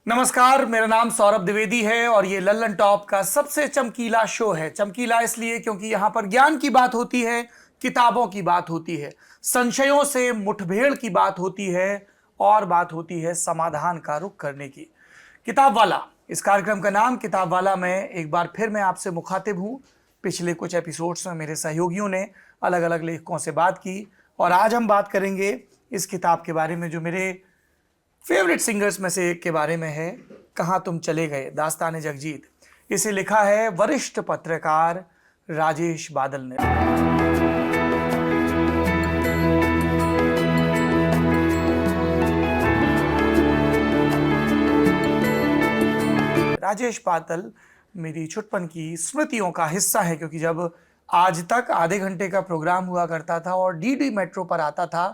नमस्कार, मेरा नाम सौरभ द्विवेदी है और ये लल्लन टॉप का सबसे चमकीला शो है। चमकीला इसलिए क्योंकि यहाँ पर ज्ञान की बात होती है, किताबों की बात होती है, संशयों से मुठभेड़ की बात होती है और बात होती है समाधान का रुख करने की। किताब वाला इस कार्यक्रम का नाम किताब वाला में एक बार फिर मैं आपसे मुखातिब हूँ। पिछले कुछ एपिसोड्स में मेरे सहयोगियों ने अलग अलग लेखकों से बात की और आज हम बात करेंगे इस किताब के बारे में जो मेरे फेवरेट सिंगर्स में से एक के बारे में है। कहाँ तुम चले गए, दास्तान जगजीत। इसे लिखा है वरिष्ठ पत्रकार राजेश बादल ने। राजेश बादल मेरी छुटपन की स्मृतियों का हिस्सा है, क्योंकि जब आज तक आधे घंटे का प्रोग्राम हुआ करता था और डीडी मेट्रो पर आता था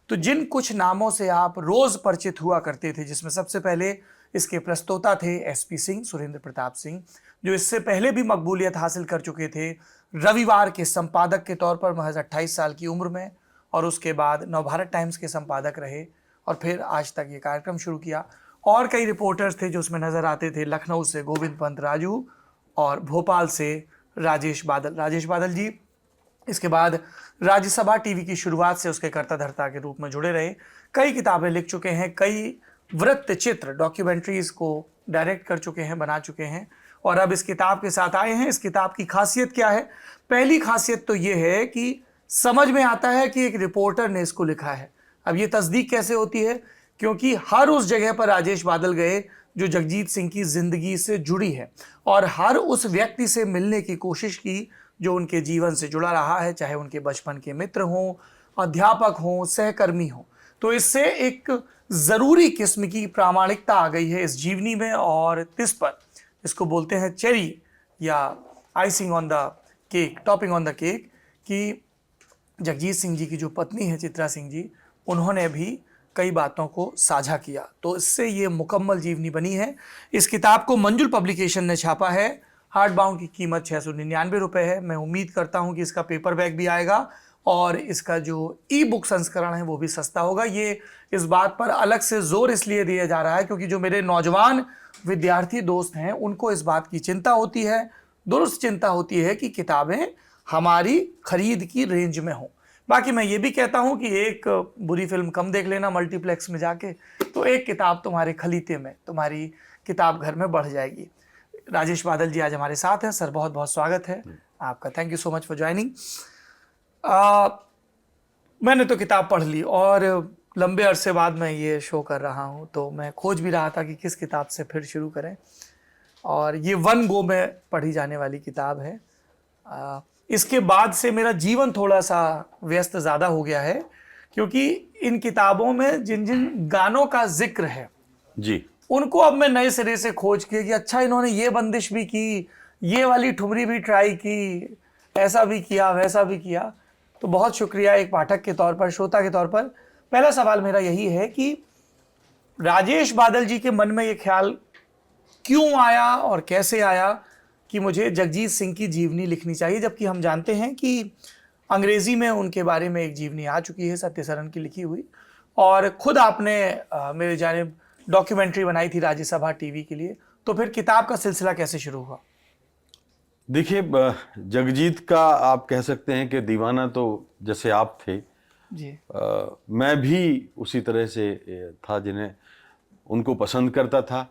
तो जिन कुछ नामों से आप रोज परिचित हुआ करते थे, जिसमें सबसे पहले इसके प्रस्तोता थे एसपी सिंह, सुरेंद्र प्रताप सिंह, जो इससे पहले भी मकबूलियत हासिल कर चुके थे रविवार के संपादक के तौर पर महज 28 साल की उम्र में, और उसके बाद नवभारत टाइम्स के संपादक रहे और फिर आज तक ये कार्यक्रम शुरू किया। और कई रिपोर्टर्स थे जो उसमें नजर आते थे, लखनऊ से गोविंद पंत राजू और भोपाल से राजेश बादल जी इसके बाद राज्यसभा टीवी की शुरुआत से उसके कर्ता धर्ता के रूप में जुड़े रहे। कई किताबें लिख चुके हैं, कई वृत्त चित्र डॉक्यूमेंट्रीज को डायरेक्ट कर चुके हैं, बना चुके हैं और अब इस किताब के साथ आए हैं। इस किताब की खासियत क्या है? पहली खासियत तो ये है कि समझ में आता है कि एक रिपोर्टर ने इसको लिखा है। अब ये तस्दीक कैसे होती है? क्योंकि हर उस जगह पर राजेश बादल गए जो जगजीत सिंह की जिंदगी से जुड़ी है और हर उस व्यक्ति से मिलने की कोशिश की जो उनके जीवन से जुड़ा रहा है, चाहे उनके बचपन के मित्र हों, अध्यापक हों, सहकर्मी हों। तो इससे एक जरूरी किस्म की प्रामाणिकता आ गई है इस जीवनी में और इस पर इसको बोलते हैं चेरी या icing on the cake, topping on the cake, कि जगजीत सिंह जी की जो पत्नी है चित्रा सिंह जी, उन्होंने भी कई बातों को साझा किया। तो इससे ये मुकम्मल जीवनी बनी है। इस किताब को मंजुल पब्लिकेशन ने छापा है। हार्ड बाउंड की कीमत 699 रुपये है। मैं उम्मीद करता हूं कि इसका पेपर बैक भी आएगा और इसका जो ई बुक संस्करण है वो भी सस्ता होगा। ये इस बात पर अलग से जोर इसलिए दिया जा रहा है क्योंकि जो मेरे नौजवान विद्यार्थी दोस्त हैं उनको इस बात की चिंता होती है, दुरुस्त चिंता होती है कि किताबें हमारी खरीद की रेंज में हों। बाकी मैं ये भी कहता हूं कि एक बुरी फिल्म कम देख लेना मल्टीप्लेक्स में जाके, तो एक किताब तुम्हारे खलीते में, तुम्हारी किताब घर में बढ़ जाएगी। राजेश बादल जी आज हमारे साथ हैं। सर बहुत बहुत स्वागत है आपका। Thank you so much for joining. मैंने तो किताब पढ़ ली और लंबे अरसे बाद मैं ये शो कर रहा हूँ, तो मैं खोज भी रहा था कि किस किताब से फिर शुरू करें और ये वन गो में पढ़ी जाने वाली किताब है। इसके बाद से मेरा जीवन थोड़ा सा व्यस्त ज़्यादा हो गया है क्योंकि इन किताबों में जिन जिन गानों का जिक्र है जी, उनको अब मैं नए सिरे से खोज के कि अच्छा इन्होंने ये बंदिश भी की, ये वाली ठुमरी भी ट्राई की, ऐसा भी किया, वैसा भी किया। तो बहुत शुक्रिया एक पाठक के तौर पर, श्रोता के तौर पर। पहला सवाल मेरा यही है कि राजेश बादल जी के मन में ये ख्याल क्यों आया और कैसे आया कि मुझे जगजीत सिंह की जीवनी लिखनी चाहिए, जबकि हम जानते हैं कि अंग्रेजी में उनके बारे में एक जीवनी आ चुकी है सत्य सरन की लिखी हुई, और खुद आपने मेरे जानिब डॉक्यूमेंट्री बनाई थी राज्यसभा टीवी के लिए। तो फिर किताब का सिलसिला कैसे शुरू हुआ? देखिए, जगजीत का आप कह सकते हैं कि दीवाना तो जैसे आप थे जी। मैं भी उसी तरह से था जिन्हें उनको पसंद करता था।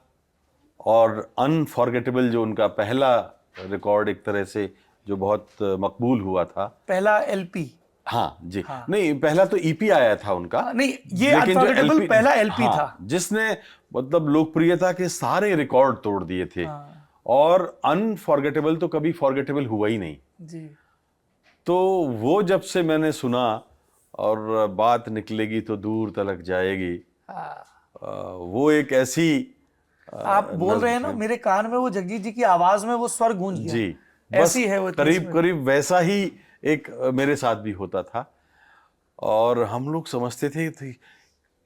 और अनफॉरगेटेबल जो उनका पहला रिकॉर्ड एक तरह से जो बहुत मकबूल हुआ था, पहला एलपी। हाँ जी, हाँ। नहीं पहला तो ईपी आया था उनका। नहीं, ये अनफॉरगेटेबल पहला एलपी हाँ, था जिसने मतलब लोकप्रियता के सारे रिकॉर्ड तोड़ दिए थे। हाँ। और अनफॉरगेटेबल तो कभी फॉरगेटेबल हुआ ही नहीं जी। तो वो जब से मैंने सुना और बात निकलेगी तो दूर तलक जाएगी, वो एक ऐसी आप बोल रहे हैं ना, मेरे कान में वो जगजीत जी की आवाज में वो स्वर गूंज गया। जी, ऐसी है वो करीब करीब वैसा ही एक मेरे साथ भी होता था। और हम लोग समझते थे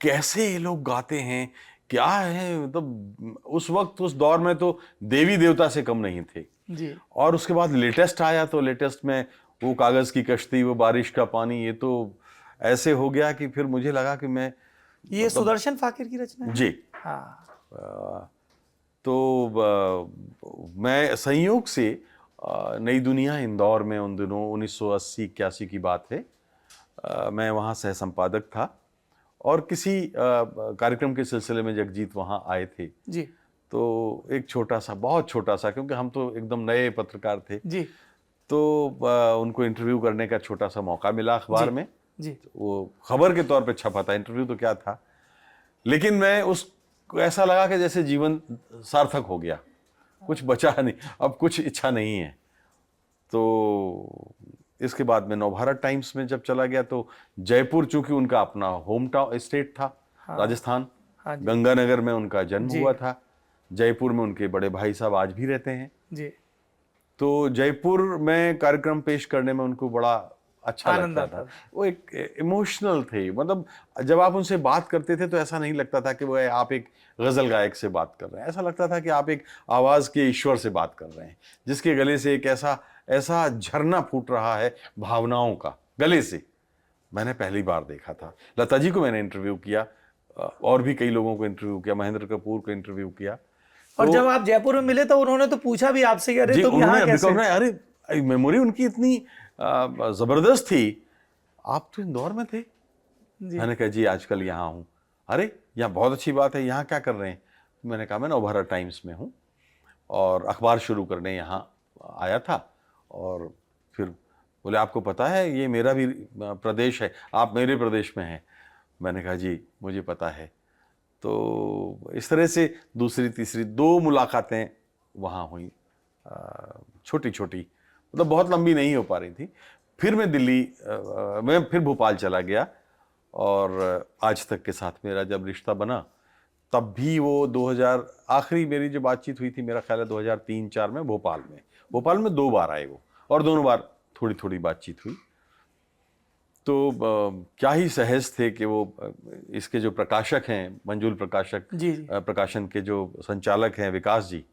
कैसे ये लोग गाते हैं, क्या है, मतलब उस वक्त उस दौर में तो देवी देवता से कम नहीं थे जी। और उसके बाद लेटेस्ट आया तो लेटेस्ट में वो कागज की कश्ती, वो बारिश का पानी, ये तो ऐसे हो गया कि फिर मुझे लगा कि मैं ये सुदर्शन फाकिर की रचना है। जी हाँ। तो मैं संयोग से नई दुनिया इंदौर में उन दिनों 1980-81 की बात है, मैं वहाँ सह संपादक था और किसी कार्यक्रम के सिलसिले में जगजीत वहाँ आए थे। जी तो एक छोटा सा, बहुत छोटा सा, क्योंकि हम तो एकदम नए पत्रकार थे, जी तो उनको इंटरव्यू करने का छोटा सा मौका मिला अखबार में। जी वो खबर के तौर पे छपा था, इंटरव्यू तो क्या था, लेकिन मैं उसको ऐसा लगा कि जैसे जीवन सार्थक हो गया, कुछ बचा नहीं, अब कुछ इच्छा नहीं है। तो इसके बाद में नवभारत टाइम्स में जब चला गया तो जयपुर, चूंकि उनका अपना होम टाउन स्टेट था, राजस्थान, हाँ जी गंगानगर में उनका जन्म जी हुआ था, जयपुर में उनके बड़े भाई साहब आज भी रहते हैं। जी, तो जयपुर में कार्यक्रम पेश करने में उनको बड़ा अच्छा आनंद लगता आता था। वो एक इमोशनल थे, मतलब जब आप उनसे बात करते थे तो ऐसा नहीं लगता था कि वो आप एक गजल गायक से बात कर रहे हैं, ऐसा लगता था कि आप एक आवाज के ईश्वर से बात कर रहे हैं, जिसके गले से एक ऐसा ऐसा झरना फूट रहा है भावनाओं का, गले से। मैंने पहली बार देखा था। लता जी को मैंने इंटरव्यू किया, और भी कई लोगों को इंटरव्यू किया, महेंद्र कपूर को इंटरव्यू किया। और तो जब आप जयपुर में मिले तो उन्होंने तो पूछा भी आपसे कि अरे जी, तुम यहाँ उन्होंने कैसे? अरे मेमोरी उनकी इतनी जबरदस्त थी, आप तो इंदौर में थे। जी मैंने कहा जी आजकल यहाँ हूँ। अरे यहाँ बहुत अच्छी बात है, यहाँ क्या कर रहे हैं? मैंने कहा मैं नवभारत टाइम्स में हूँ और अखबार शुरू करने यहाँ आया था। और फिर बोले आपको पता है ये मेरा भी प्रदेश है, आप मेरे प्रदेश में हैं। मैंने कहा जी मुझे पता है। तो इस तरह से दूसरी तीसरी 2 मुलाकातें वहाँ हुई, छोटी छोटी, मतलब बहुत लंबी नहीं हो पा रही थी। फिर मैं दिल्ली, मैं फिर भोपाल चला गया और आज तक के साथ मेरा जब रिश्ता बना तब भी वो 2000, आखिरी मेरी जो बातचीत हुई थी मेरा ख्याल है 2003-4 में भोपाल में 2 बार आए वो, और दोनों बार थोड़ी थोड़ी बातचीत हुई। तो क्या ही सहज थे कि वो इसके जो प्रकाशक हैं, मंजुल प्रकाशक, जी जी प्रकाशन के जो संचालक हैं विकास जी,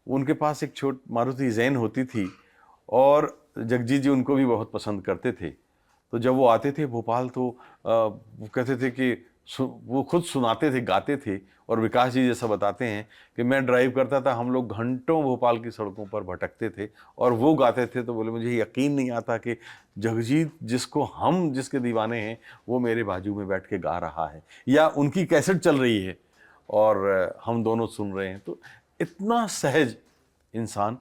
उनके पास एक मारुति जैन होती थी और जगजीत जी उनको भी बहुत पसंद करते थे। तो जब वो आते थे भोपाल तो वो कहते थे कि वो खुद सुनाते थे, गाते थे। और विकास जी जैसा बताते हैं कि मैं ड्राइव करता था, हम लोग घंटों भोपाल की सड़कों पर भटकते थे और वो गाते थे। तो बोले मुझे यकीन नहीं आता कि जगजीत जिसके दीवाने हैं वो मेरे बाजू में बैठ के गा रहा है या उनकी कैसेट चल रही है और हम दोनों सुन रहे हैं। तो इतना सहज इंसान।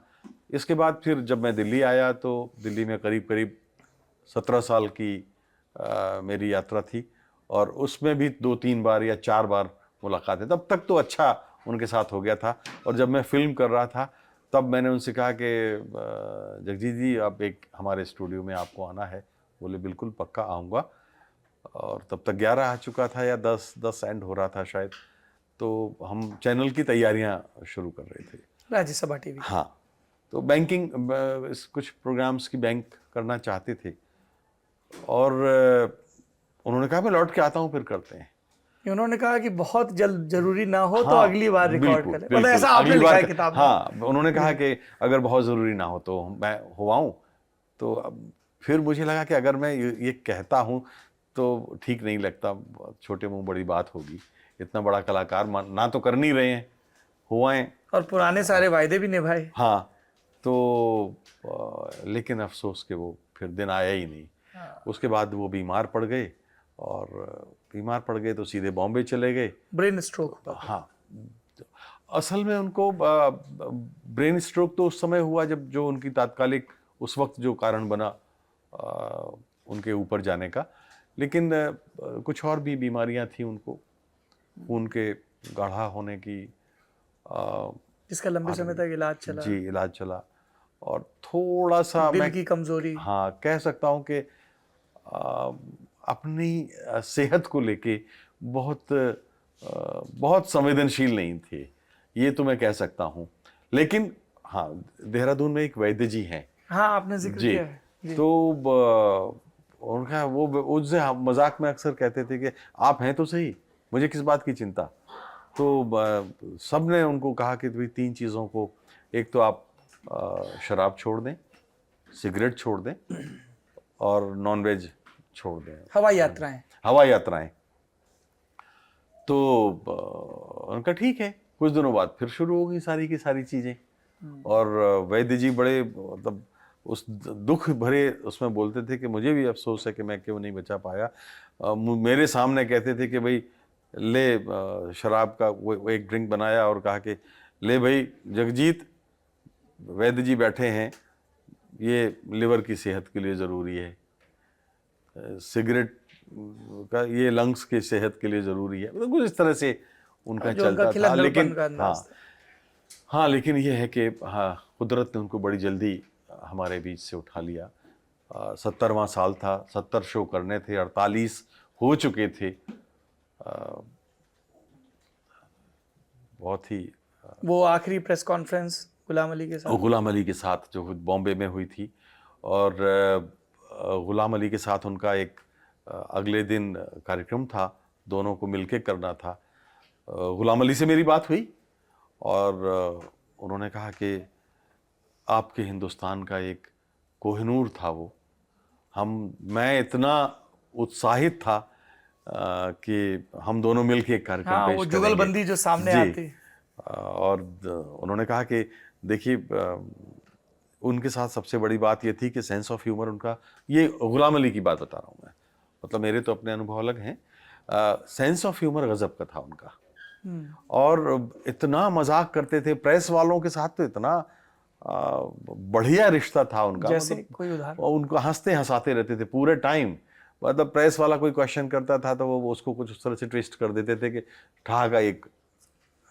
इसके बाद फिर जब मैं दिल्ली आया तो दिल्ली में करीब करीब 17 साल की मेरी यात्रा थी और उसमें भी 2-3 बार या 4 बार मुलाकातें। तब तक तो अच्छा उनके साथ हो गया था। और जब मैं फिल्म कर रहा था तब मैंने उनसे कहा कि जगजीत जी आप एक हमारे स्टूडियो में आपको आना है। बोले बिल्कुल पक्का आऊँगा। और तब तक 11 आ चुका था या 10 एंड हो रहा था शायद। तो हम चैनल की तैयारियां शुरू कर रहे थे, राज्यसभा टीवी। हाँ। तो बैंकिंग, कुछ प्रोग्राम्स की बैंक करना चाहते थे और उन्होंने कहा मैं लौट के आता हूँ फिर करते हैं। उन्होंने कहा कि बहुत जल्द जरूरी ना हो तो हाँ, अगली बार रिकॉर्ड बिल्कुल करें, मतलब बिल्कुल, ऐसा आपने अगली लिखा है बार किताब में। हाँ, उन्होंने कहा कि अगर बहुत ज़रूरी ना हो तो मैं हुआऊँ। तो अब फिर मुझे लगा कि अगर मैं ये कहता हूँ तो ठीक नहीं लगता, छोटे मुंह बड़ी बात होगी। इतना बड़ा कलाकार ना तो कर नहीं रहे हैं, हुआएं। और पुराने सारे वायदे भी निभाए। हाँ, तो लेकिन अफसोस कि वो फिर दिन आया ही नहीं। उसके बाद वो बीमार पड़ गए और बीमार पड़ गए तो सीधे बॉम्बे चले गए। Brain stroke. हाँ, असल में उनको ब्रेन स्ट्रोक तो उस समय हुआ जब जो उनकी तात्कालिक उस वक्त जो कारण बना उनके ऊपर जाने का। लेकिन कुछ और भी बीमारियां थी उनको, खून के गाढ़ा होने की, जिसका लंबे समय तक इलाज चला। जी इलाज चला। और थोड़ा सा दिल मैं की कमजोरी। हाँ कह सकता हूँ कि अपनी सेहत को लेके बहुत संवेदनशील नहीं थे, ये तो मैं कह सकता हूँ। लेकिन हाँ, देहरादून में एक वैद्य जी हैं। हाँ आपने जिक्र जी, किया है जी। तो उनका वो उससे मजाक में अक्सर कहते थे कि आप हैं तो सही, मुझे किस बात की चिंता। तो सब ने उनको कहा कि भाई 3 चीज़ों को, एक तो आप शराब छोड़ दें, सिगरेट छोड़ दें और नॉनवेज छोड़ दें, हवाई यात्राएं। हवाई यात्राएं। तो उनका ठीक है, कुछ दिनों बाद फिर शुरू हो गई सारी की सारी चीज़ें। और वैद्य जी बड़े मतलब उस दुख भरे उसमें बोलते थे कि मुझे भी अफसोस है कि मैं क्यों नहीं बचा पाया। मेरे सामने कहते थे कि भाई ले शराब का वो एक ड्रिंक बनाया और कहा कि ले भाई जगजीत, वैद्य जी बैठे हैं, ये लिवर की सेहत के लिए ज़रूरी है, सिगरेट का ये लंग्स की सेहत के लिए ज़रूरी है, मतलब कुछ इस तरह से उनका जो उनका चलता था। खिलंदड़पन लेकिन का अंदाज था। हाँ, लेकिन ये है कि हाँ, कुदरत ने उनको बड़ी जल्दी हमारे बीच से उठा लिया। 70वां साल था, 70 शो करने थे, 48 हो चुके थे। बहुत ही वो आखिरी प्रेस कॉन्फ्रेंस गुलाम अली के साथ। गुलाम अली के साथ जो बॉम्बे में हुई थी, और गुलाम अली के साथ उनका एक अगले दिन कार्यक्रम था, दोनों को मिलके करना था। गुलाम अली से मेरी बात हुई और उन्होंने कहा कि आपके हिंदुस्तान का एक कोहिनूर था वो। मैं इतना उत्साहित था कि हम दोनों मिलके एक कार्यक्रम हाँ, पेश वो करेंगे। जुगलबंदी जो सामने जी। आती। और उन्होंने कहा कि देखिए, उनके साथ सबसे बड़ी बात ये थी कि सेंस ऑफ ह्यूमर उनका, ये गुलाम अली की बात बता रहा हूँ मैं, मतलब मेरे तो अपने अनुभव अलग हैं। सेंस ऑफ ह्यूमर गजब का था उनका, और इतना मजाक करते थे प्रेस वालों के साथ, तो इतना बढ़िया रिश्ता था उनका। जैसे मतलब कोई उदाहरण? उनको हंसते हंसाते रहते थे पूरे टाइम। मतलब प्रेस वाला कोई क्वेश्चन करता था तो वो उसको कुछ उस तरह से ट्विस्ट कर देते थे कि ठा एक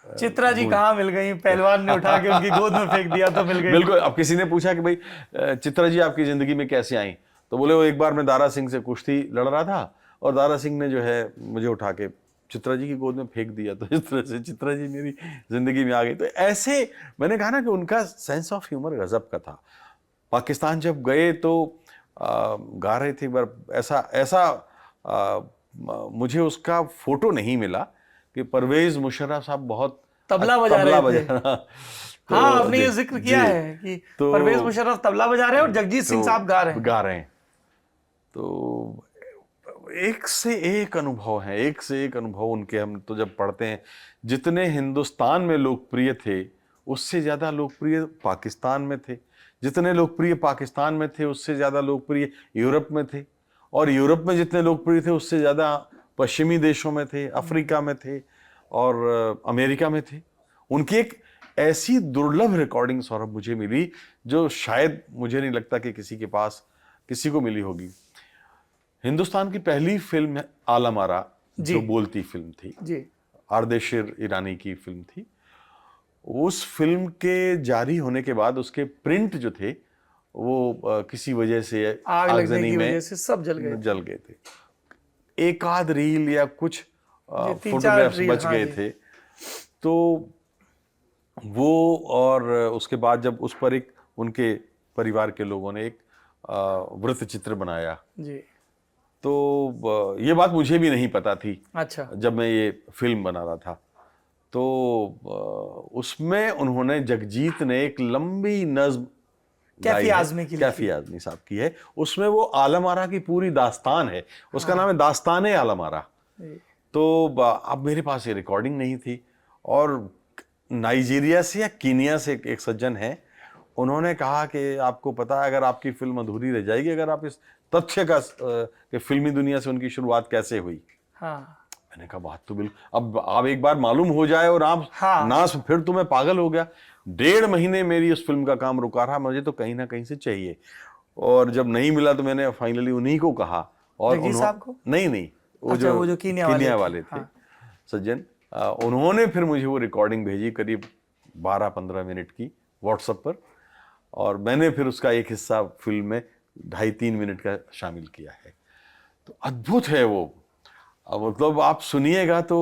चित्रा जी कहाँ मिल गई, पहलवान ने उठा के उनकी गोद में फेंक दिया तो मिल गई। बिल्कुल। अब किसी ने पूछा कि भाई चित्रा जी आपकी जिंदगी में कैसे आई, तो बोले वो एक बार मैं दारा सिंह से कुश्ती लड़ रहा था और दारा सिंह ने जो है मुझे उठा के चित्रा जी की गोद में फेंक दिया, तो इस तरह से चित्रा जी मेरी जिंदगी में आ गई। तो ऐसे मैंने कहा ना कि उनका सेंस ऑफ ह्यूमर गजब का था। पाकिस्तान जब गए तो गा रहे थे एक बार, ऐसा ऐसा मुझे उसका फोटो नहीं मिला कि परवेज मुशर्रफ साहब बहुत तबला बजा रहे थे। रहा। तो हाँ, आपने जी, ये जिक्र जी, किया है कि तो परवेज मुशर्रफ तबला बजा रहे हैं और जगजीत सिंह साहब गा रहे हैं। तो एक से एक अनुभव है, एक से एक अनुभव उनके। हम तो जब पढ़ते हैं, जितने हिंदुस्तान में लोकप्रिय थे उससे ज्यादा लोकप्रिय पाकिस्तान में थे, जितने लोकप्रिय पाकिस्तान में थे उससे ज्यादा लोकप्रिय यूरोप में थे, और यूरोप में जितने लोकप्रिय थे उससे ज्यादा पश्चिमी देशों में थे, अफ्रीका में थे और अमेरिका में थे। उनकी एक ऐसी दुर्लभ रिकॉर्डिंग सौरभ मुझे मिली जो शायद मुझे नहीं लगता कि किसी के पास किसी को मिली होगी। हिंदुस्तान की पहली फिल्म है आलम आरा, जो बोलती फिल्म थी जी। आर्देशिर ईरानी की फिल्म थी। उस फिल्म के जारी होने के बाद उसके प्रिंट जो थे वो किसी वजह से आग लगने आगजनी की में वजह से सब जल गए थे। एक आध रील या कुछ जी, 3-4 फोटोग्राफ्स रील, बच हाँ गए जी। थे। तो वो, और उसके बाद जब उस पर एक उनके परिवार के लोगों ने एक वृत्त चित्र बनाया जी। तो ये बात मुझे भी नहीं पता थी अच्छा। जब मैं ये फिल्म बना रहा था। तो उसमें उन्होंने, जगजीत ने एक लंबी नज्म कैफी गाई है, आजमी की कैफी आजमी साहब की है। उसमें वो आलम आरा की पूरी दास्तान है, उसका नाम है दास्तान आलम आरा। तो अब मेरे पास ये रिकॉर्डिंग नहीं थी, और नाइजीरिया से या कीनिया से एक सज्जन है, उन्होंने कहा कि आपको पता है अगर आपकी फिल्म अधूरी रह जाएगी अगर आप इस तथ्य का कि फिल्मी दुनिया से उनकी शुरुआत कैसे हुई। हाँ। मैंने कहा बात तो बिल्कुल, अब आप एक बार मालूम हो जाए और आप ना, फिर तो मैं पागल हो गया। 1.5 महीने मेरी उस फिल्म का काम रुका रहा, मुझे तो कहीं ना कहीं से चाहिए, और जब नहीं मिला तो मैंने फाइनली उन्हीं को कहा। और नहीं, वो अच्छा, जो कीनिया वाले थे सज्जन, उन्होंने फिर मुझे वो रिकॉर्डिंग भेजी करीब 12-15 मिनट की व्हाट्सएप पर, और मैंने फिर उसका एक हिस्सा फिल्म में 2.5-3 मिनट का शामिल किया है। तो अद्भुत है वो, मतलब आप सुनिएगा तो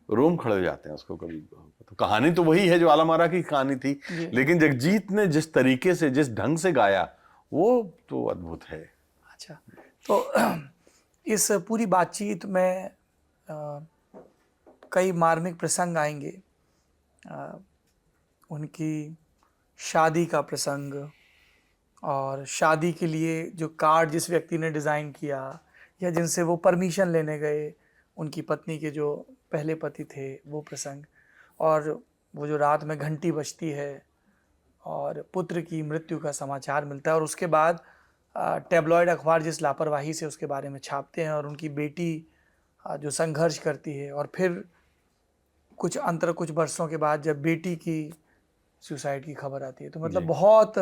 रोम खड़े हो जाते हैं उसको कभी। तो कहानी तो वही है जो आलम आरा की कहानी थी, लेकिन जगजीत ने जिस तरीके से, जिस ढंग से गाया, वो तो अद्भुत है। अच्छा, तो इस पूरी बातचीत में कई मार्मिक प्रसंग आएंगे। उनकी शादी का प्रसंग, और शादी के लिए जो कार्ड जिस व्यक्ति ने डिज़ाइन किया या जिनसे वो परमिशन लेने गए, उनकी पत्नी के जो पहले पति थे, वो प्रसंग, और वो जो रात में घंटी बजती है और पुत्र की मृत्यु का समाचार मिलता है, और उसके बाद टैबलॉयड अखबार जिस लापरवाही से उसके बारे में छापते हैं, और उनकी बेटी जो संघर्ष करती है, और फिर कुछ वर्षों के बाद जब बेटी की सुसाइड की खबर आती है, तो मतलब बहुत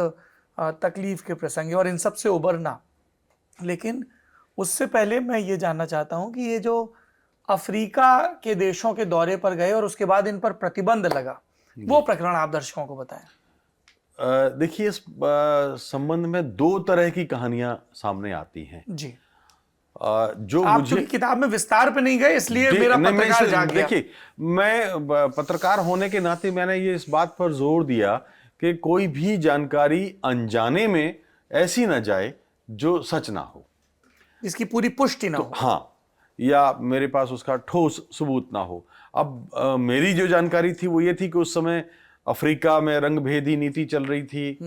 तकलीफ के प्रसंग है और इन सब से उबरना। लेकिन उससे पहले मैं ये जानना चाहता हूँ कि ये जो अफ्रीका के देशों के दौरे पर गए और उसके बाद इन पर प्रतिबंध लगा, वो प्रकरण आप दर्शकों को बताएं। देखिए, इस संबंध में दो तरह की कहानियां सामने आती हैं जी। जो आप मुझे चूंकि किताब में विस्तार पे नहीं गए, इसलिए मेरा पत्रकार जाग गया। देखिए, मैं पत्रकार होने के नाते मैंने ये इस बात पर जोर दिया कि कोई भी जानकारी अनजाने में ऐसी ना जाए जो सच ना हो, इसकी पूरी पुष्टि ना हो। हाँ, या मेरे पास उसका ठोस सबूत ना हो। अब मेरी जो जानकारी थी वो ये थी कि उस समय अफ्रीका में रंगभेदी नीति चल रही थी,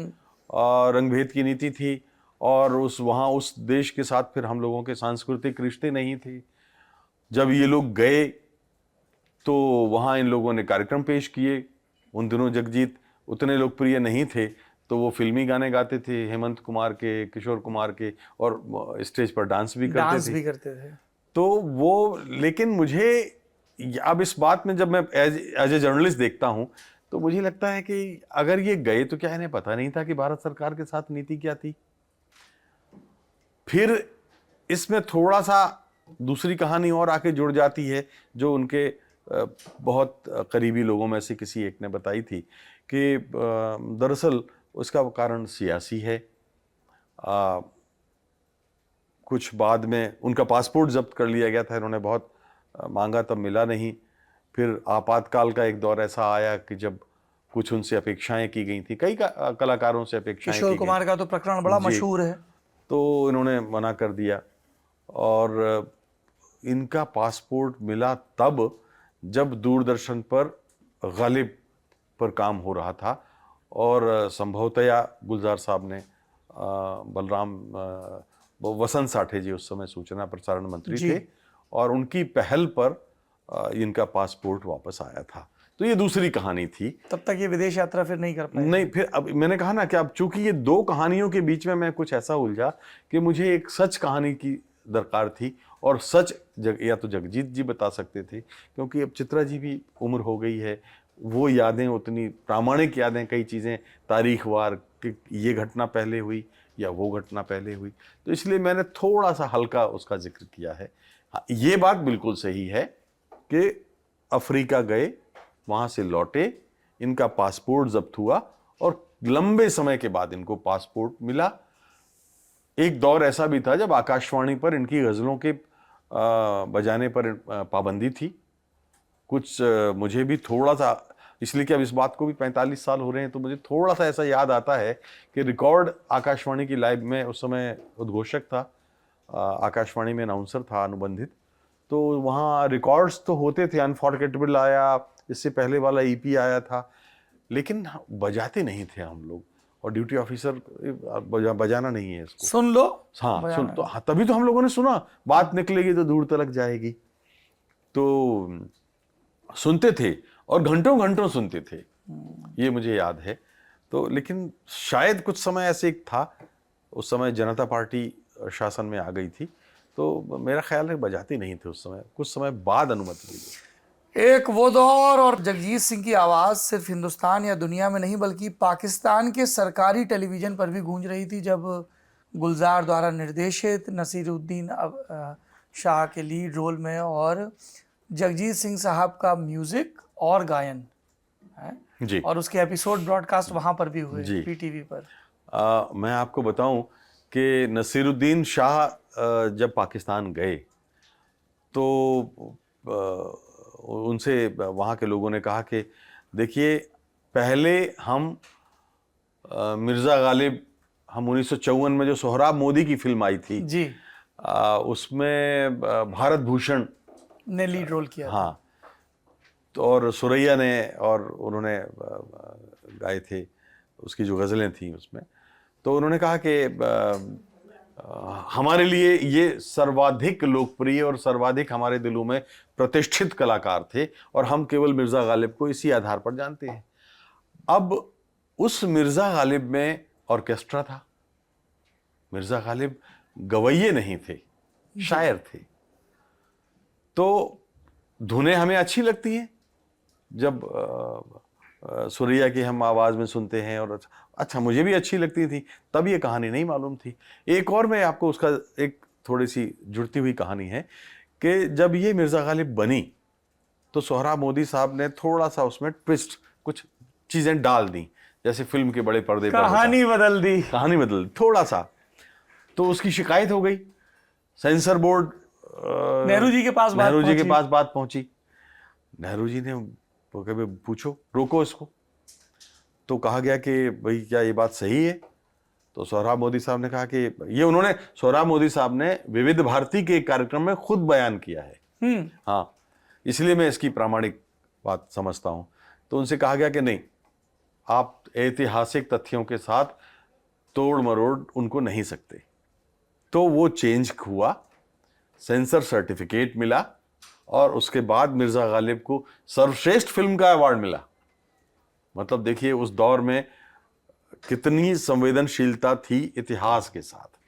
रंगभेद की नीति थी, और वहाँ उस देश के साथ फिर हम लोगों के सांस्कृतिक रिश्ते नहीं थे। जब ये लोग गए तो वहाँ इन लोगों ने कार्यक्रम पेश किए। उन दिनों जगजीत उतने लोकप्रिय नहीं थे, तो वो फिल्मी गाने गाते थे, हेमंत कुमार के, किशोर कुमार के, और स्टेज पर डांस भी करते थे। तो वो, लेकिन मुझे अब इस बात में जब मैं एज ए जर्नलिस्ट देखता हूँ, तो मुझे लगता है कि अगर ये गए तो क्या इन्हें पता नहीं था कि भारत सरकार के साथ नीति क्या थी? फिर इसमें थोड़ा सा दूसरी कहानी और आके जुड़ जाती है, जो उनके बहुत करीबी लोगों में से किसी एक ने बताई थी कि दरअसल उसका कारण सियासी है। कुछ बाद में उनका पासपोर्ट जब्त कर लिया गया था, इन्होंने बहुत मांगा, तब मिला नहीं। फिर आपातकाल का एक दौर ऐसा आया कि जब कुछ उनसे अपेक्षाएं की गई थी, कई कलाकारों से अपेक्षाएं की गई। किशोर कुमार का तो प्रकरण बड़ा मशहूर है। तो इन्होंने मना कर दिया, और इनका पासपोर्ट मिला तब जब दूरदर्शन पर गालिब पर काम हो रहा था, और संभवतया गुलजार साहब ने बलराम वसंत साठे जी उस समय सूचना प्रसारण मंत्री थे, और उनकी पहल पर इनका पासपोर्ट वापस आया था। तो ये दूसरी कहानी थी। तब तक ये विदेश यात्रा फिर नहीं कर पाए। नहीं, फिर अब मैंने कहा ना कि अब चूंकि ये दो कहानियों के बीच में मैं कुछ ऐसा उलझा कि मुझे एक सच कहानी की दरकार थी, और सच या तो जगजीत जी बता सकते थे, क्योंकि अब चित्रा जी भी उम्र हो गई है, वो यादें उतनी प्रामाणिक यादें, कई चीज़ें तारीखवार कि ये घटना पहले हुई या वो घटना पहले हुई, तो इसलिए मैंने थोड़ा सा हल्का उसका जिक्र किया है। हाँ, ये बात बिल्कुल सही है कि अफ्रीका गए, वहाँ से लौटे, इनका पासपोर्ट जब्त हुआ, और लंबे समय के बाद इनको पासपोर्ट मिला। एक दौर ऐसा भी था जब आकाशवाणी पर इनकी गज़लों के बजाने पर पाबंदी थी। कुछ मुझे भी थोड़ा सा, इसलिए कि अब इस बात को भी 45 साल हो रहे हैं, तो मुझे थोड़ा सा ऐसा याद आता है कि रिकॉर्ड आकाशवाणी की लाइव में उस समय उद्घोषक था, आकाशवाणी में अनाउंसर था अनुबंधित, तो वहाँ रिकॉर्ड्स तो होते थे। अनफॉरगेटेबल आया, इससे पहले वाला ईपी आया था, लेकिन बजाते नहीं थे हम लोग, और ड्यूटी ऑफिसर बजाना नहीं है इसको, सुन लो। हाँ सुन तो, हाँ, तभी तो हम लोगों ने सुना, बात निकलेगी तो दूर तक जाएगी, तो सुनते थे और घंटों घंटों सुनते थे, ये मुझे याद है। तो लेकिन शायद कुछ समय ऐसे एक था, उस समय जनता पार्टी शासन में आ गई थी, तो मेरा ख्याल है बजाते नहीं थे उस समय, कुछ समय बाद अनुमति मिली। एक वो दौर, और जगजीत सिंह की आवाज़ सिर्फ हिंदुस्तान या दुनिया में नहीं बल्कि पाकिस्तान के सरकारी टेलीविज़न पर भी गूंज रही थी, जब गुलजार द्वारा निर्देशित, नसीरुद्दीन शाह के लीड रोल में, और जगजीत सिंह साहब का म्यूज़िक और गायन है जी, और उसके एपिसोड ब्रॉडकास्ट वहाँ पर भी हुए पीटीवी पर। मैं आपको बताऊं कि नसीरुद्दीन शाह जब पाकिस्तान गए तो उनसे वहाँ के लोगों ने कहा कि देखिए, पहले हम मिर्ज़ा गालिब, हम 1954 में जो सोहराब मोदी की फिल्म आई थी जी, उसमें भारत भूषण ने लीड रोल किया, हाँ, तो और सुरैया ने, और उन्होंने गाए थे, उसकी जो गज़लें थी उसमें, तो उन्होंने कहा कि हमारे लिए ये सर्वाधिक लोकप्रिय और सर्वाधिक हमारे दिलों में प्रतिष्ठित कलाकार थे और हम केवल मिर्जा गालिब को इसी आधार पर जानते हैं। अब उस मिर्जा गालिब में ऑर्केस्ट्रा था। मिर्जा गालिब गवैये नहीं थे, शायर थे। तो धुनें हमें अच्छी लगती हैं जब सुरैया की हम आवाज में सुनते हैं, और अच्छा मुझे भी अच्छी लगती थी, तब ये कहानी नहीं मालूम थी। एक और मैं आपको उसका एक थोड़ी सी जुड़ती हुई कहानी है कि जब ये मिर्जा गालिब बनी तो सोहराब मोदी साहब ने थोड़ा सा उसमें ट्विस्ट, कुछ चीजें डाल दी, जैसे फिल्म के बड़े पर्दे पर कहानी बदल दी, कहानी बदल दी थोड़ा सा। तो उसकी शिकायत हो गई, सेंसर बोर्ड नेहरू जी के पास बात पहुंची। नेहरू जी ने वो कभी पूछो, रोको इसको। तो कहा गया कि भाई क्या ये बात सही है? तो सोहराब मोदी साहब ने कहा कि ये उन्होंने, सोहराब मोदी साहब ने विविध भारती के कार्यक्रम में खुद बयान किया है। हाँ, इसलिए मैं इसकी प्रामाणिक बात समझता हूं। तो उनसे कहा गया कि नहीं, आप ऐतिहासिक तथ्यों के साथ तोड़ मरोड़ उनको नहीं सकते। तो वो चेंज हुआ, सेंसर सर्टिफिकेट मिला, और उसके बाद मिर्जा गालिब को सर्वश्रेष्ठ फिल्म का अवार्ड मिला। मतलब देखिए उस दौर में कितनी संवेदनशीलता थी इतिहास के साथ।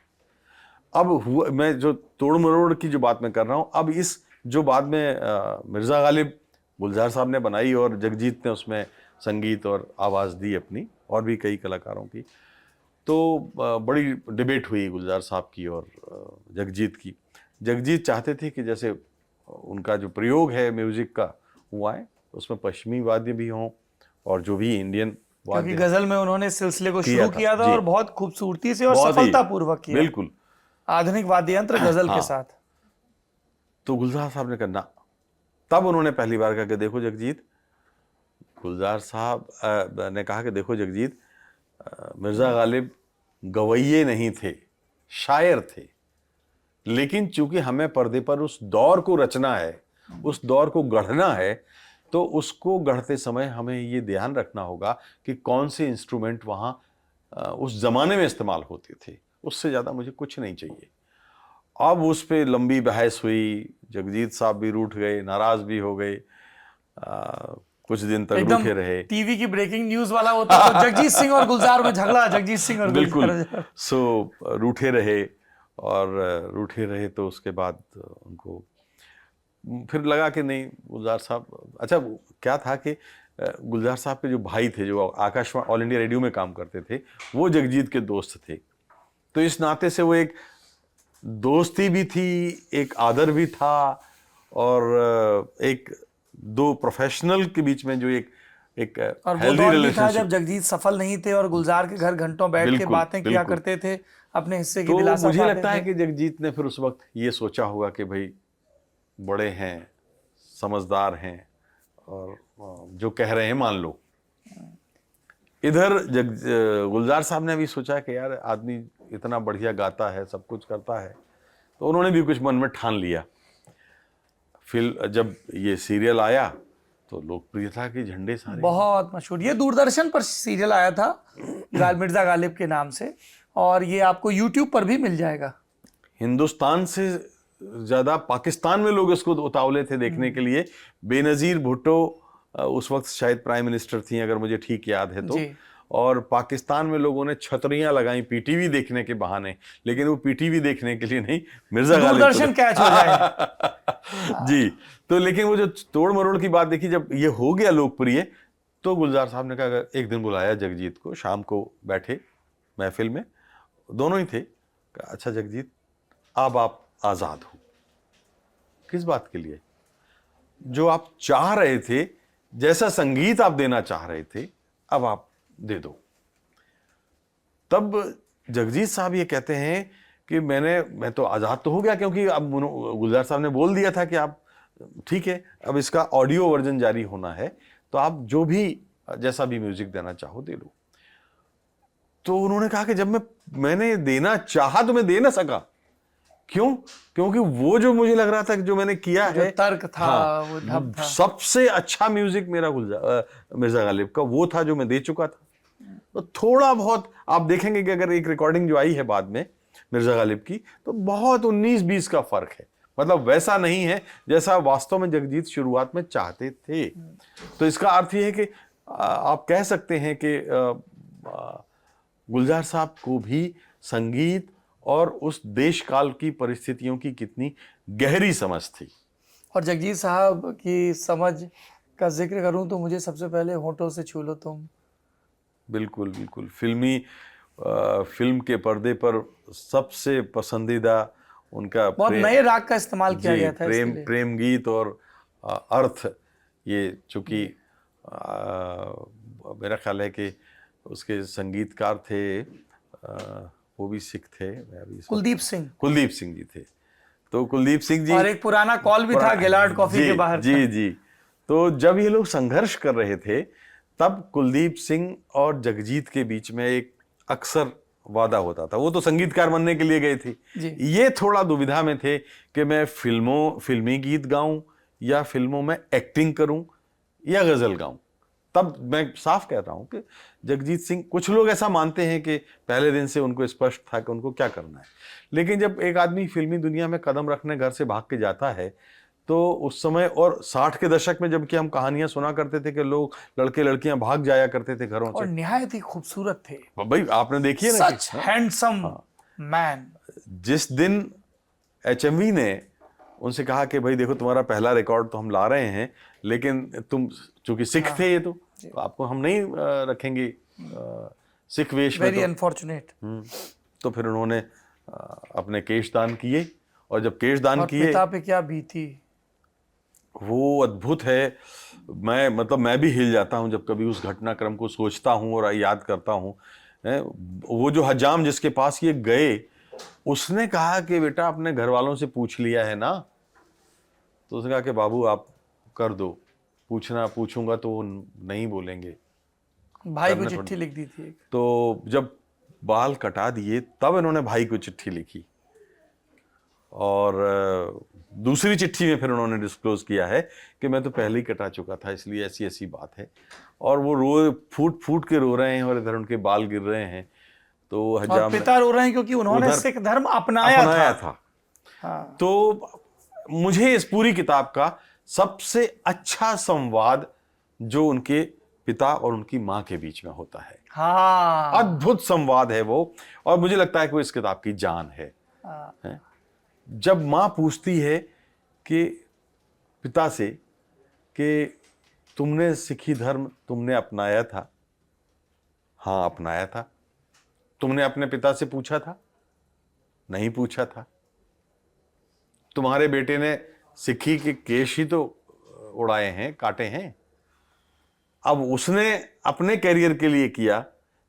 अब हुआ, मैं जो तोड़ मरोड़ की जो बात मैं कर रहा हूं, अब इस जो बाद में मिर्जा गालिब गुलजार साहब ने बनाई और जगजीत ने उसमें संगीत और आवाज़ दी अपनी, और भी कई कलाकारों की, तो बड़ी डिबेट हुई गुलजार साहब की और जगजीत की। जगजीत चाहते थे कि जैसे उनका जो प्रयोग है म्यूजिक का हुआ है, उसमें पश्चिमी वाद्य भी हों और जो भी इंडियन वाद्य, क्योंकि गजल में उन्होंने सिलसिले को शुरू किया था और बहुत खूबसूरती से और सफलतापूर्वक किया, बिल्कुल आधुनिक वाद्य यंत्र गजल के साथ। तो गुलजार साहब ने करना, तब उन्होंने पहली बार कहा कि देखो जगजीत, गुलजार साहब ने कहा कि देखो जगजीत, मिर्जा गालिब गवैये नहीं थे, शायर थे, लेकिन चूंकि हमें पर्दे पर उस दौर को रचना है, उस दौर को गढ़ना है, तो उसको गढ़ते समय हमें ये ध्यान रखना होगा कि कौन से इंस्ट्रूमेंट वहाँ उस जमाने में इस्तेमाल होते थे। उससे ज़्यादा मुझे कुछ नहीं चाहिए। अब उस पर लंबी बहस हुई, जगजीत साहब भी रूठ गए, नाराज भी हो गए, कुछ दिन तक रूठे रहे। टीवी की ब्रेकिंग न्यूज वाला होता तो जगजीत सिंह और गुलजार में झगड़ा, जगजीत सिंह और बिल्कुल। सो रूठे रहे, और रूठे रहे तो उसके बाद उनको फिर लगा कि नहीं, गुलजार साहब, अच्छा क्या था कि गुलजार साहब के जो भाई थे, जो आकाशवाणी ऑल इंडिया रेडियो में काम करते थे, वो जगजीत के दोस्त थे। तो इस नाते से वो एक दोस्ती भी थी, एक आदर भी था, और एक दो प्रोफेशनल के बीच में जो एक हेल्दी रिलेशनशिप। जब जगजीत सफल नहीं थे और गुलजार के घर घंटों बैठ के बातें किया करते थे, अपने हिस्से की दिलासा पाते थे। मुझे लगता है कि जगजीत ने फिर उस वक्त ये सोचा होगा कि भाई बड़े हैं, समझदार हैं, और जो कह रहे हैं मान लो। इधर गुलजार साहब ने भी सोचा कि यार आदमी इतना बढ़िया गाता है, सब कुछ करता है, तो उन्होंने भी कुछ मन में ठान लिया। फिर जब ये सीरियल आया तो लोकप्रियता की झंडे सारे बहुत मशहूर, ये दूरदर्शन पर सीरियल आया था मिर्जा गालिब के नाम से, और ये आपको YouTube पर भी मिल जाएगा। हिंदुस्तान से ज्यादा पाकिस्तान में लोग इसको उतावले थे देखने के लिए। बेनजीर भुट्टो उस वक्त शायद प्राइम मिनिस्टर थी, अगर मुझे ठीक याद है तो, और पाकिस्तान में लोगों ने छतरियां लगाई पीटीवी देखने के बहाने, लेकिन वो पीटीवी देखने के लिए नहीं, मिर्जा गालिब दूरदर्शन कैच हो जाए। जी। तो लेकिन वो जो तोड़ मरोड़ की बात देखी, जब ये हो गया लोकप्रिय, तो गुलजार साहब ने कहा, एक दिन बुलाया जगजीत को, शाम को बैठे महफिल में, दोनों ही थे। अच्छा जगजीत, अब आप आजाद हो। किस बात के लिए? जो आप चाह रहे थे, जैसा संगीत आप देना चाह रहे थे, अब आप दे दो। तब जगजीत साहब ये कहते हैं कि मैं तो आजाद तो हो गया, क्योंकि अब गुलजार साहब ने बोल दिया था कि आप ठीक है, अब इसका ऑडियो वर्जन जारी होना है, तो आप जो भी जैसा भी म्यूजिक देना चाहो दे लो। तो उन्होंने कहा कि जब मैंने देना चाहा तो मैं दे ना सका। क्यों? क्योंकि वो जो मुझे लग रहा था कि जो मैंने किया है, तर्क था, हाँ, वो ढब था, सबसे अच्छा म्यूजिक मेरा मिर्जा गालिब का वो था जो मैं दे चुका था। तो थोड़ा बहुत आप देखेंगे कि अगर एक रिकॉर्डिंग जो आई है बाद में, मिर्जा गालिब की, तो बहुत 19-20 का फर्क है। मतलब वैसा नहीं है जैसा वास्तव में जगजीत शुरुआत में चाहते थे। तो इसका अर्थ ये है कि आप कह सकते हैं कि गुलजार साहब को भी संगीत और उस देश काल की परिस्थितियों की कितनी गहरी समझ थी। और जगजीत साहब की समझ का जिक्र करूं तो मुझे सबसे पहले होठों से छू लो तुम। बिल्कुल बिल्कुल, फिल्म के पर्दे पर सबसे पसंदीदा उनका बहुत नए राग का इस्तेमाल किया गया था इसके लिए। प्रेम गीत और अर्थ, ये चूंकि मेरा ख्याल है कि उसके संगीतकार थे, वो भी सिख थे, कुलदीप सिंह जी थे। तो कुलदीप सिंह जी, और एक पुराना कॉल भी था गिलार्ड कॉफी के बाहर। जी। तो जब ये लोग संघर्ष कर रहे थे तब कुलदीप सिंह और जगजीत के बीच में एक अक्सर वादा होता था। वो तो संगीतकार बनने के लिए गए थे, ये थोड़ा दुविधा में थे कि मैं फिल्मी गीत गाऊं या फिल्मों में एक्टिंग करूं या गजल गाऊं। तब मैं साफ कह रहा हूं कि जगजीत सिंह, कुछ लोग ऐसा मानते हैं कि पहले दिन से उनको स्पष्ट था कि उनको क्या करना है, लेकिन जब एक आदमी फिल्मी दुनिया में कदम रखने घर से भाग के जाता है तो उस समय, और 60 के दशक में जबकि हम कहानियां सुना करते थे कि लोग, लड़के लड़कियां भाग जाया करते थे घरों और से, निहायत ही खूबसूरत थे भाई आपने देखी है ना, सच हैंडसम मैन। जिस दिन HMV ने उनसे कहा कि भाई देखो तुम्हारा पहला रिकॉर्ड तो हम ला रहे हैं, लेकिन तुम चूंकि सिख थे ये तो आपको हम नहीं रखेंगे सिख वेश में। Very unfortunate. तो फिर उन्होंने अपने केश दान किए, और जब केश दान किए, पिता पे क्या बीती, वो अद्भुत है। मैं भी हिल जाता हूं जब कभी उस घटनाक्रम को सोचता हूं और याद करता हूं। वो जो हजाम जिसके पास ये गए, उसने कहा कि बेटा अपने घर वालों से पूछ लिया है ना? तो उसने कहा कि बाबू आप कर दो, पूछूंगा तो वो नहीं बोलेंगे। भाई को चिट्ठी लिख दी थी। तो जब बाल कटा दिए तब इन्होंने भाई को चिट्ठी लिखी, और दूसरी चिट्ठी में फिर उन्होंने डिस्क्लोज किया है कि मैं तो पहले ही कटा चुका था, इसलिए ऐसी ऐसी बात है। और वो फूट फूट के रो रहे हैं और इधर उनके बाल गिर रहे हैं। तो हजाम, और पिता रो रहे हैं क्योंकि उन्होंने सिख धर्म अपनाया था। हाँ। तो मुझे इस पूरी किताब का सबसे अच्छा संवाद जो उनके पिता और उनकी माँ के बीच में होता है, हाँ, अद्भुत संवाद है वो, और मुझे लगता है कि वो इस किताब की जान है। जब माँ पूछती है कि पिता से कि तुमने सिखी धर्म तुमने अपनाया था? हाँ अपनाया था। तुमने अपने पिता से पूछा था? नहीं पूछा था। तुम्हारे बेटे ने सिखी के केश ही तो उड़ाए हैं, काटे हैं। अब उसने अपने कैरियर के लिए किया,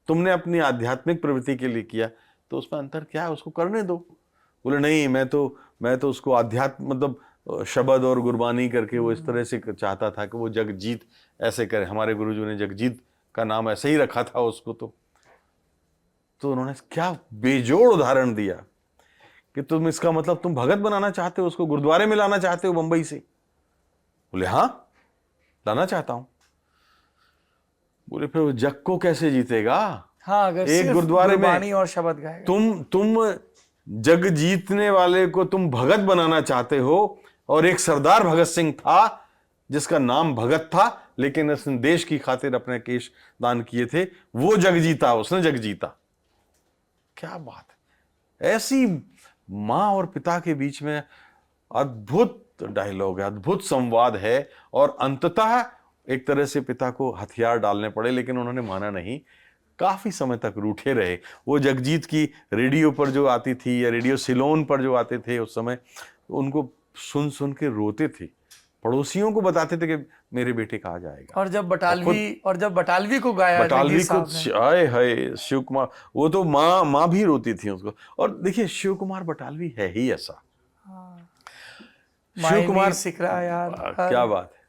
तुमने अपनी आध्यात्मिक प्रवृत्ति के लिए किया, तो उसमें अंतर क्या है? उसको करने दो। बोले नहीं, मैं तो उसको अध्यात्म, मतलब शब्द और गुरबानी करके वो इस तरह से चाहता था कि वो जगजीत ऐसे करे। हमारे गुरुजी ने जगजीत का नाम ऐसे ही रखा था उसको। तो उन्होंने क्या बेजोड़ उदाहरण दिया कि तुम इसका मतलब तुम भगत बनाना चाहते हो, उसको गुरुद्वारे में लाना चाहते हो बंबई से? बोले हाँ लाना चाहता हूं। बोले फिर वो जग को कैसे जीतेगा? हाँ, अगर एक गुरुद्वारे में और शब्द गाएगा। तुम जग जीतने वाले को तुम भगत बनाना चाहते हो, और एक सरदार भगत सिंह था जिसका नाम भगत था, लेकिन उसने देश की खातिर अपने केश दान किए थे, वो जग जीता, उसने जग जीता। क्या बात है! ऐसी मां और पिता के बीच में अद्भुत डायलॉग है, अद्भुत संवाद है, और अंततः एक तरह से पिता को हथियार डालने पड़े, लेकिन उन्होंने माना नहीं। काफी समय तक रूठे रहे। वो जगजीत की रेडियो पर जो आती थी, या रेडियो सिलोन पर जो आते थे उस समय, उनको सुन सुन के रोते थे। पड़ोसियों को बताते थे कि मेरे बेटे कहाँ जाएगा। और जब बटालवी को गाया, बटालवी को, हाय हाय, शिव कुमार, वो तो माँ भी रोती थी उसको। और देखिए शिव कुमार बटालवी है ही ऐसा। शिव कुमार सिख रहा यार, क्या बात है।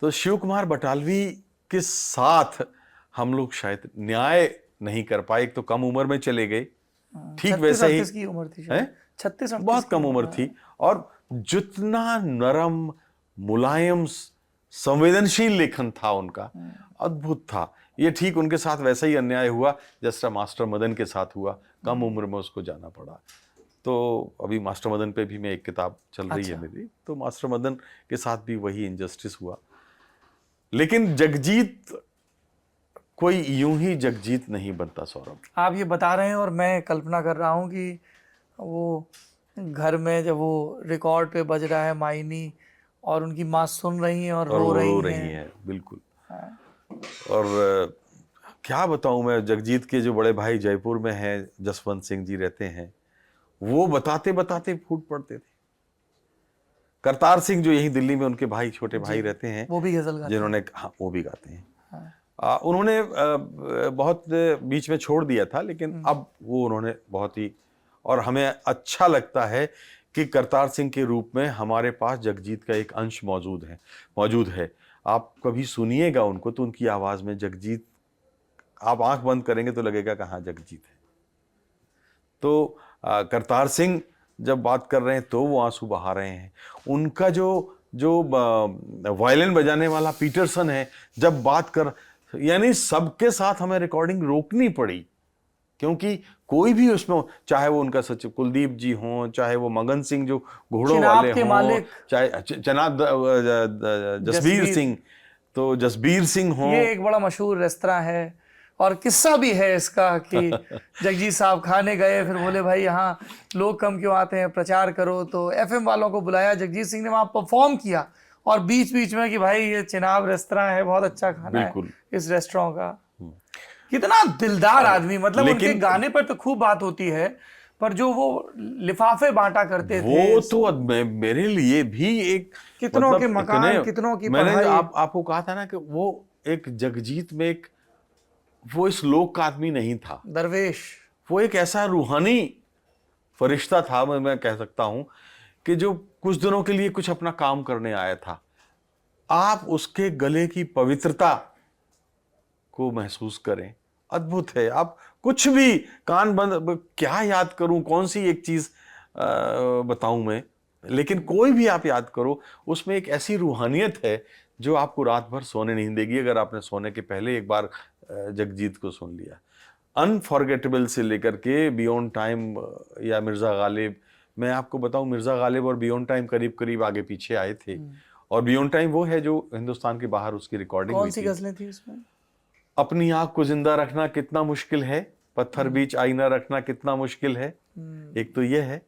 तो शिव कुमार बटालवी के साथ हम लोग शायद न्याय नहीं कर पाए। एक तो कम उम्र में चले गए, ठीक वैसे ही 36 की उम्र थी, 36 बहुत कम उम्र थी, और जितना नरम, मुलायम, संवेदनशील लेखन था उनका, अद्भुत था। ये ठीक उनके साथ वैसा ही अन्याय हुआ जैसा मास्टर मदन के साथ हुआ, कम उम्र में उसको जाना पड़ा। तो अभी मास्टर मदन पे भी मैं एक किताब चल रही है मेरी, तो मास्टर मदन के साथ भी वही इनजस्टिस हुआ। लेकिन जगजीत कोई यूं ही जगजीत नहीं बनता सौरभ। आप ये बता रहे हैं और मैं कल्पना कर रहा हूँ कि वो घर में जब वो रिकॉर्ड पे बज रहा है मायनी और उनकी माँ सुन रही हैं और रो रही हैं। बिल्कुल। और क्या बताऊं मैं, जगजीत के जो बड़े भाई जयपुर में हैं, जसवंत सिंह जी रहते हैं, वो बताते बताते फूट पड़ते थे। करतार सिंह जो यही दिल्ली में उनके भाई, छोटे भाई रहते हैं, वो भी गजल गाते जिन्होंने, हाँ वो भी गाते हैं। उन्होंने बहुत बीच में छोड़ दिया था, लेकिन अब वो उन्होंने बहुत ही, और हमें अच्छा लगता है कि करतार सिंह के रूप में हमारे पास जगजीत का एक अंश मौजूद है। आप कभी सुनिएगा उनको तो उनकी आवाज में जगजीत, आप आंख बंद करेंगे तो लगेगा कहाँ जगजीत है। तो करतार सिंह जब बात कर रहे हैं तो वो आंसू बहा रहे हैं। उनका जो वायलिन बजाने वाला पीटरसन है, जब बात कर, यानी सबके साथ हमें रिकॉर्डिंग रोकनी पड़ी, क्योंकि कोई भी उसमें, चाहे वो उनका सचिव कुलदीप जी हों, चाहे वो मगन सिंह जो घोड़ों वाले हों, चाहे चनाब जसबीर सिंह, तो जसबीर सिंह हों। ये एक बड़ा मशहूर रेस्तरां है और किस्सा भी है इसका कि जगजीत साहब खाने गए, फिर बोले भाई यहाँ लोग कम क्यों आते हैं, प्रचार करो, तो एफएम वालों को बुलाया, जगजीत सिंह ने वहाँ परफॉर्म किया और बीच बीच में कि भाई ये चिनाब रेस्तरां है, बहुत अच्छा खाना है इस रेस्टोरेंट का। कितना दिलदार आदमी, मतलब उनके गाने पर तो खूब बात होती है, पर जो वो लिफाफे बांटा करते थे, वो तो मेरे लिए भी एक, कितनों मतलब के मकान, कितनों की मैंने पढ़ाई। आपको कहा था ना कि वो एक जगजीत में एक, वो इस लोक का आदमी नहीं था, दरवेश, वो एक ऐसा रूहानी फरिश्ता था, मैं कह सकता हूं, कि जो कुछ दिनों के लिए कुछ अपना काम करने आया था। आप उसके गले की पवित्रता को महसूस करें, अद्भुत है। आप कुछ भी कान बंद, क्या याद करूं, कौन सी एक चीज बताऊं मैं, लेकिन कोई भी आप याद करो, उसमें एक ऐसी रूहानियत है जो आपको रात भर सोने नहीं देगी, अगर आपने सोने के पहले एक बार जगजीत को सुन लिया। अनफॉरगेटेबल से लेकर के बियॉन्ड टाइम या मिर्जा गालिब, मैं आपको बताऊं, मिर्जा गालिब और बियॉन्ड टाइम करीब करीब आगे पीछे आए थे, और बियॉन्ड टाइम वो है जो हिंदुस्तान के बाहर उसकी रिकॉर्डिंग हुई थी। कौन सी गजलें थी उसमें? अपनी आंख को जिंदा रखना कितना मुश्किल है, पत्थर बीच आईना रखना कितना मुश्किल है, एक तो ये है,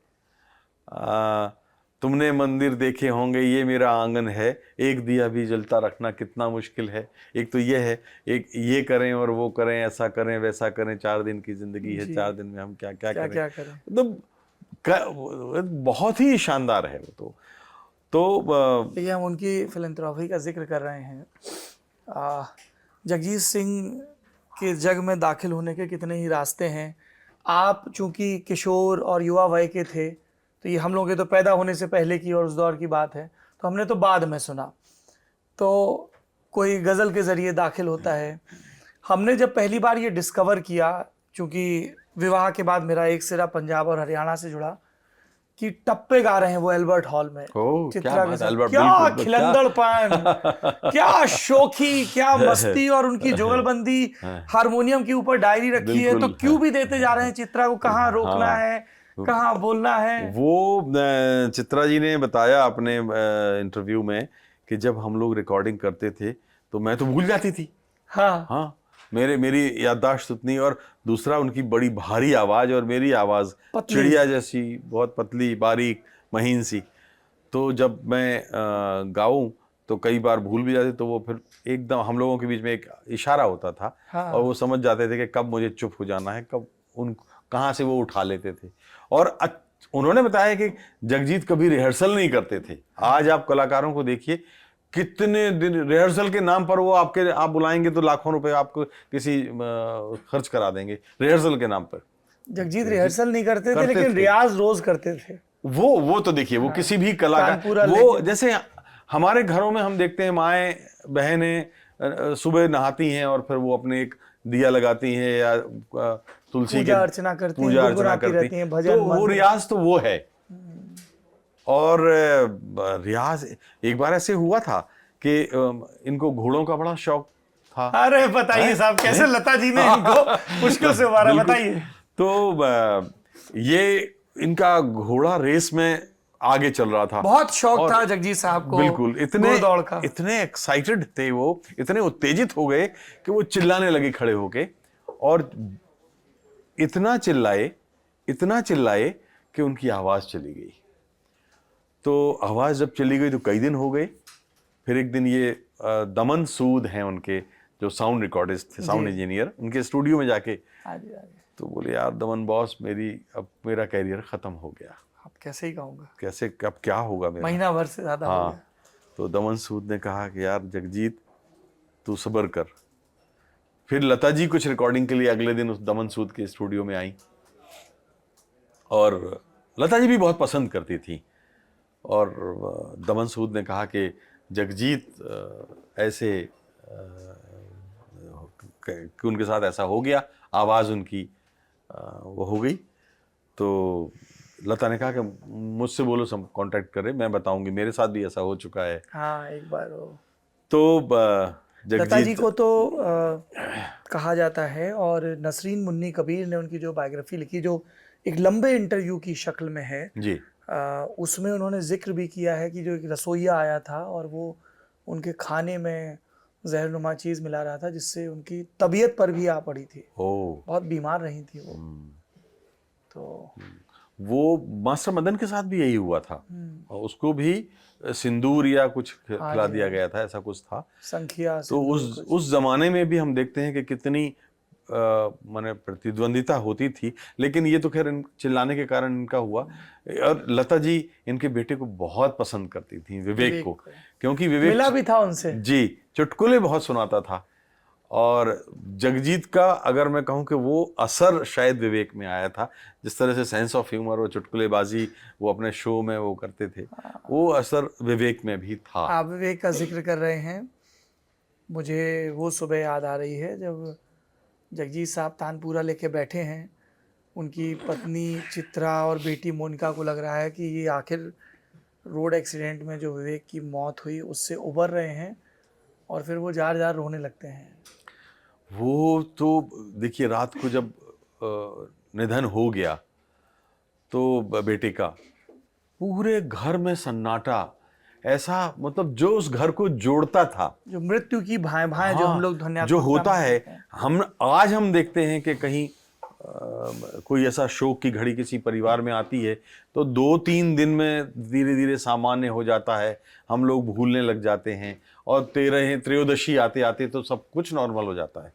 तुमने मंदिर देखे होंगे ये मेरा आंगन है, एक दिया भी जलता रखना कितना मुश्किल है, एक तो ये है, एक ये करें और वो करें, ऐसा करें वैसा करें, 4 दिन की जिंदगी है, 4 दिन में हम क्या क्या करें। मतलब बहुत ही शानदार है वो तो ये हम उनकी फिलैंथ्रोपी का जिक्र कर रहे हैं। जगजीत सिंह के जग में दाखिल होने के कितने ही रास्ते हैं। आप चूंकि किशोर और युवा वय के थे, तो ये हम लोगों के तो पैदा होने से पहले की और उस दौर की बात है, तो हमने तो बाद में सुना। तो कोई गज़ल के ज़रिए दाखिल होता है। हमने जब पहली बार ये डिस्कवर किया, चूँकि विवाह के बाद मेरा एक सिरा पंजाब और हरियाणा से जुड़ा, कि टप्पे गा रहे हैं वो एल्बर्ट हॉल में, चित्रा के साथ, क्या खिलंदड़पन, क्या शोखी, क्या मस्ती, और उनकी जुगलबंदी, हारमोनियम के ऊपर डायरी रखी है, तो क्यों भी देते जा रहे हैं चित्रा को, कहाँ रोकना है, कहाँ बोलना है। वो चित्रा जी ने बताया अपने इंटरव्यू में कि जब हम लोग रिकॉर्डिंग करते थे तो मैं तो भूल जाती थी। हाँ, मेरी याददाश्त उतनी, और दूसरा उनकी बड़ी भारी आवाज और मेरी आवाज चिड़िया जैसी, बहुत पतली बारीक महीन सी, तो जब मैं गाऊं तो कई बार भूल भी जाते, तो वो फिर एकदम हम लोगों के बीच में एक इशारा होता था, और वो समझ जाते थे कि कब मुझे चुप हो जाना है, कब कहाँ से वो उठा लेते थे। और उन्होंने बताया कि जगजीत कभी रिहर्सल नहीं करते थे। आज आप कलाकारों को देखिए, कितने दिन रिहर्सल के नाम पर वो आप बुलाएंगे तो लाखों रुपए आपको किसी खर्च करा देंगे रिहर्सल के नाम पर। जगजीत रिहर्सल नहीं करते थे, लेकिन रियाज रोज करते थे। वो तो देखिए, वो किसी भी कलाकार, वो जैसे हमारे घरों में हम देखते हैं माएँ बहनें सुबह नहाती हैं और फिर वो अपने एक दिया लगाती हैं या तुलसी की पूजा अर्चना करती हैं, भजन, तो वो रियाज तो वो है। और रियाज एक बार ऐसे हुआ था कि इनको घोड़ों का बड़ा शौक था। अरे बताइए साहब, कैसे लता जी ने इनको मुश्किल से उबारा, बताइए। तो ये इनका घोड़ा रेस में आगे चल रहा था। बहुत शौक और था जगजीत साहब को बिल्कुल घुड़दौड़ का। इतने एक्साइटेड थे वो, इतने उत्तेजित हो गए कि वो चिल्लाने लगे खड़े होके, और इतना चिल्लाए कि उनकी आवाज चली गई। तो आवाज जब चली गई तो कई दिन हो गए। फिर एक दिन ये दमन सूद हैं उनके, जो साउंड रिकॉर्डिस्ट थे, साउंड इंजीनियर, उनके स्टूडियो में जाके तो बोले, यार दमन बॉस, अब मेरा कैरियर खत्म हो गया। अब कैसे ही कहूँगा, कैसे, अब क्या होगा मेरा? महीना भर से ज्यादा हो गया। तो दमन सूद ने कहा कि यार जगजीत, तू सब्र कर। फिर लता जी कुछ रिकॉर्डिंग के लिए अगले दिन उस दमन सूद के स्टूडियो में आई, और लता जी भी बहुत पसंद करती थी। और दमन सूद ने कहा कि जगजीत ऐसे कि उनके साथ ऐसा हो गया, आवाज़ उनकी वो हो गई। तो लता ने कहा कि मुझसे बोलो, सब कांटेक्ट करे, मैं बताऊंगी, मेरे साथ भी ऐसा हो चुका है। हाँ, एक बार हो। तो लता जी को तो कहा जाता है, और नसरीन मुन्नी कबीर ने उनकी जो बायोग्राफी लिखी, जो एक लंबे इंटरव्यू की शक्ल में है जी, उसमें उन्होंने जिक्र भी किया है कि जो एक रसोइया आया था और वो उनके खाने में जहरनुमा चीज़ मिला रहा था, जिससे उनकी तबीयत पर भी आ पड़ी थी। बहुत बीमार रही थी वो। तो वो मास्टर मदन के साथ भी यही हुआ था, और उसको भी सिंदूर या कुछ खिला दिया गया था, ऐसा कुछ था, संखिया। तो उस जमाने में भी हम देखते हैं कि कितनी माने प्रतिद्वंदिता होती थी। लेकिन ये तो खैर चिल्लाने के कारण इनका हुआ। और लता जी इनके बेटे को बहुत पसंद करती थी, विवेक को, क्योंकि विवेक मिला भी था उनसे। जी, चुटकुले बहुत सुनाता था। और जगजीत का अगर मैं कहूं कि वो असर शायद विवेक में आया था, जिस तरह से सेंस ऑफ ह्यूमर और चुटकुलेबाजी वो अपने शो में वो करते थे, वो असर विवेक में भी था। आप विवेक का जिक्र कर रहे हैं, मुझे वो सुबह याद आ रही है जब जगजीत साहब तानपूरा लेके बैठे हैं, उनकी पत्नी चित्रा और बेटी मोनिका को लग रहा है कि ये आखिर रोड एक्सीडेंट में जो विवेक की मौत हुई उससे उबर रहे हैं, और फिर वो जार जार रोने लगते हैं। वो तो देखिए, रात को जब निधन हो गया तो बेटे का, पूरे घर में सन्नाटा, ऐसा मतलब जो उस घर को जोड़ता था, जो मृत्यु की भाए भाए जो हम लोग जो होता है, हम देखते हैं कि कहीं कोई ऐसा शोक की घड़ी किसी परिवार में आती है तो 2-3 दिन में धीरे धीरे सामान्य हो जाता है, हम लोग भूलने लग जाते हैं, और त्रयोदशी आते आते तो सब कुछ नॉर्मल हो जाता है।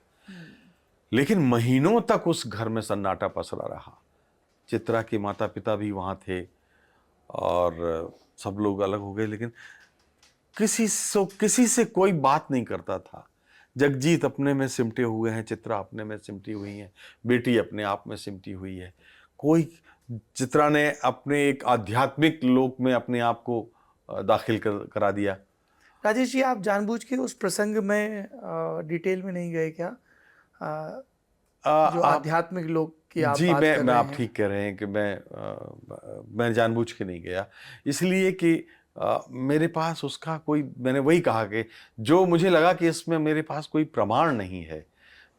लेकिन महीनों तक उस घर में सन्नाटा पसरा रहा। चित्रा के माता पिता भी वहां थे और सब लोग अलग हो गए, लेकिन किसी से कोई बात नहीं करता था। जगजीत अपने में सिमटे हुए हैं, चित्रा अपने में सिमटी हुई है, बेटी अपने आप में सिमटी हुई है। चित्रा ने अपने एक आध्यात्मिक लोक में अपने आप को दाखिल करा दिया। राजेश जी, आप जानबूझ के उस प्रसंग में डिटेल में नहीं गए क्या? जो आध्यात्मिक लोक की आप बात कर रहे हैं। मैं आप ठीक कह रहे हैं कि मैं जानबूझ के नहीं गया, इसलिए कि मेरे पास उसका कोई, मैंने वही कहा कि जो मुझे लगा कि इसमें मेरे पास कोई प्रमाण नहीं है,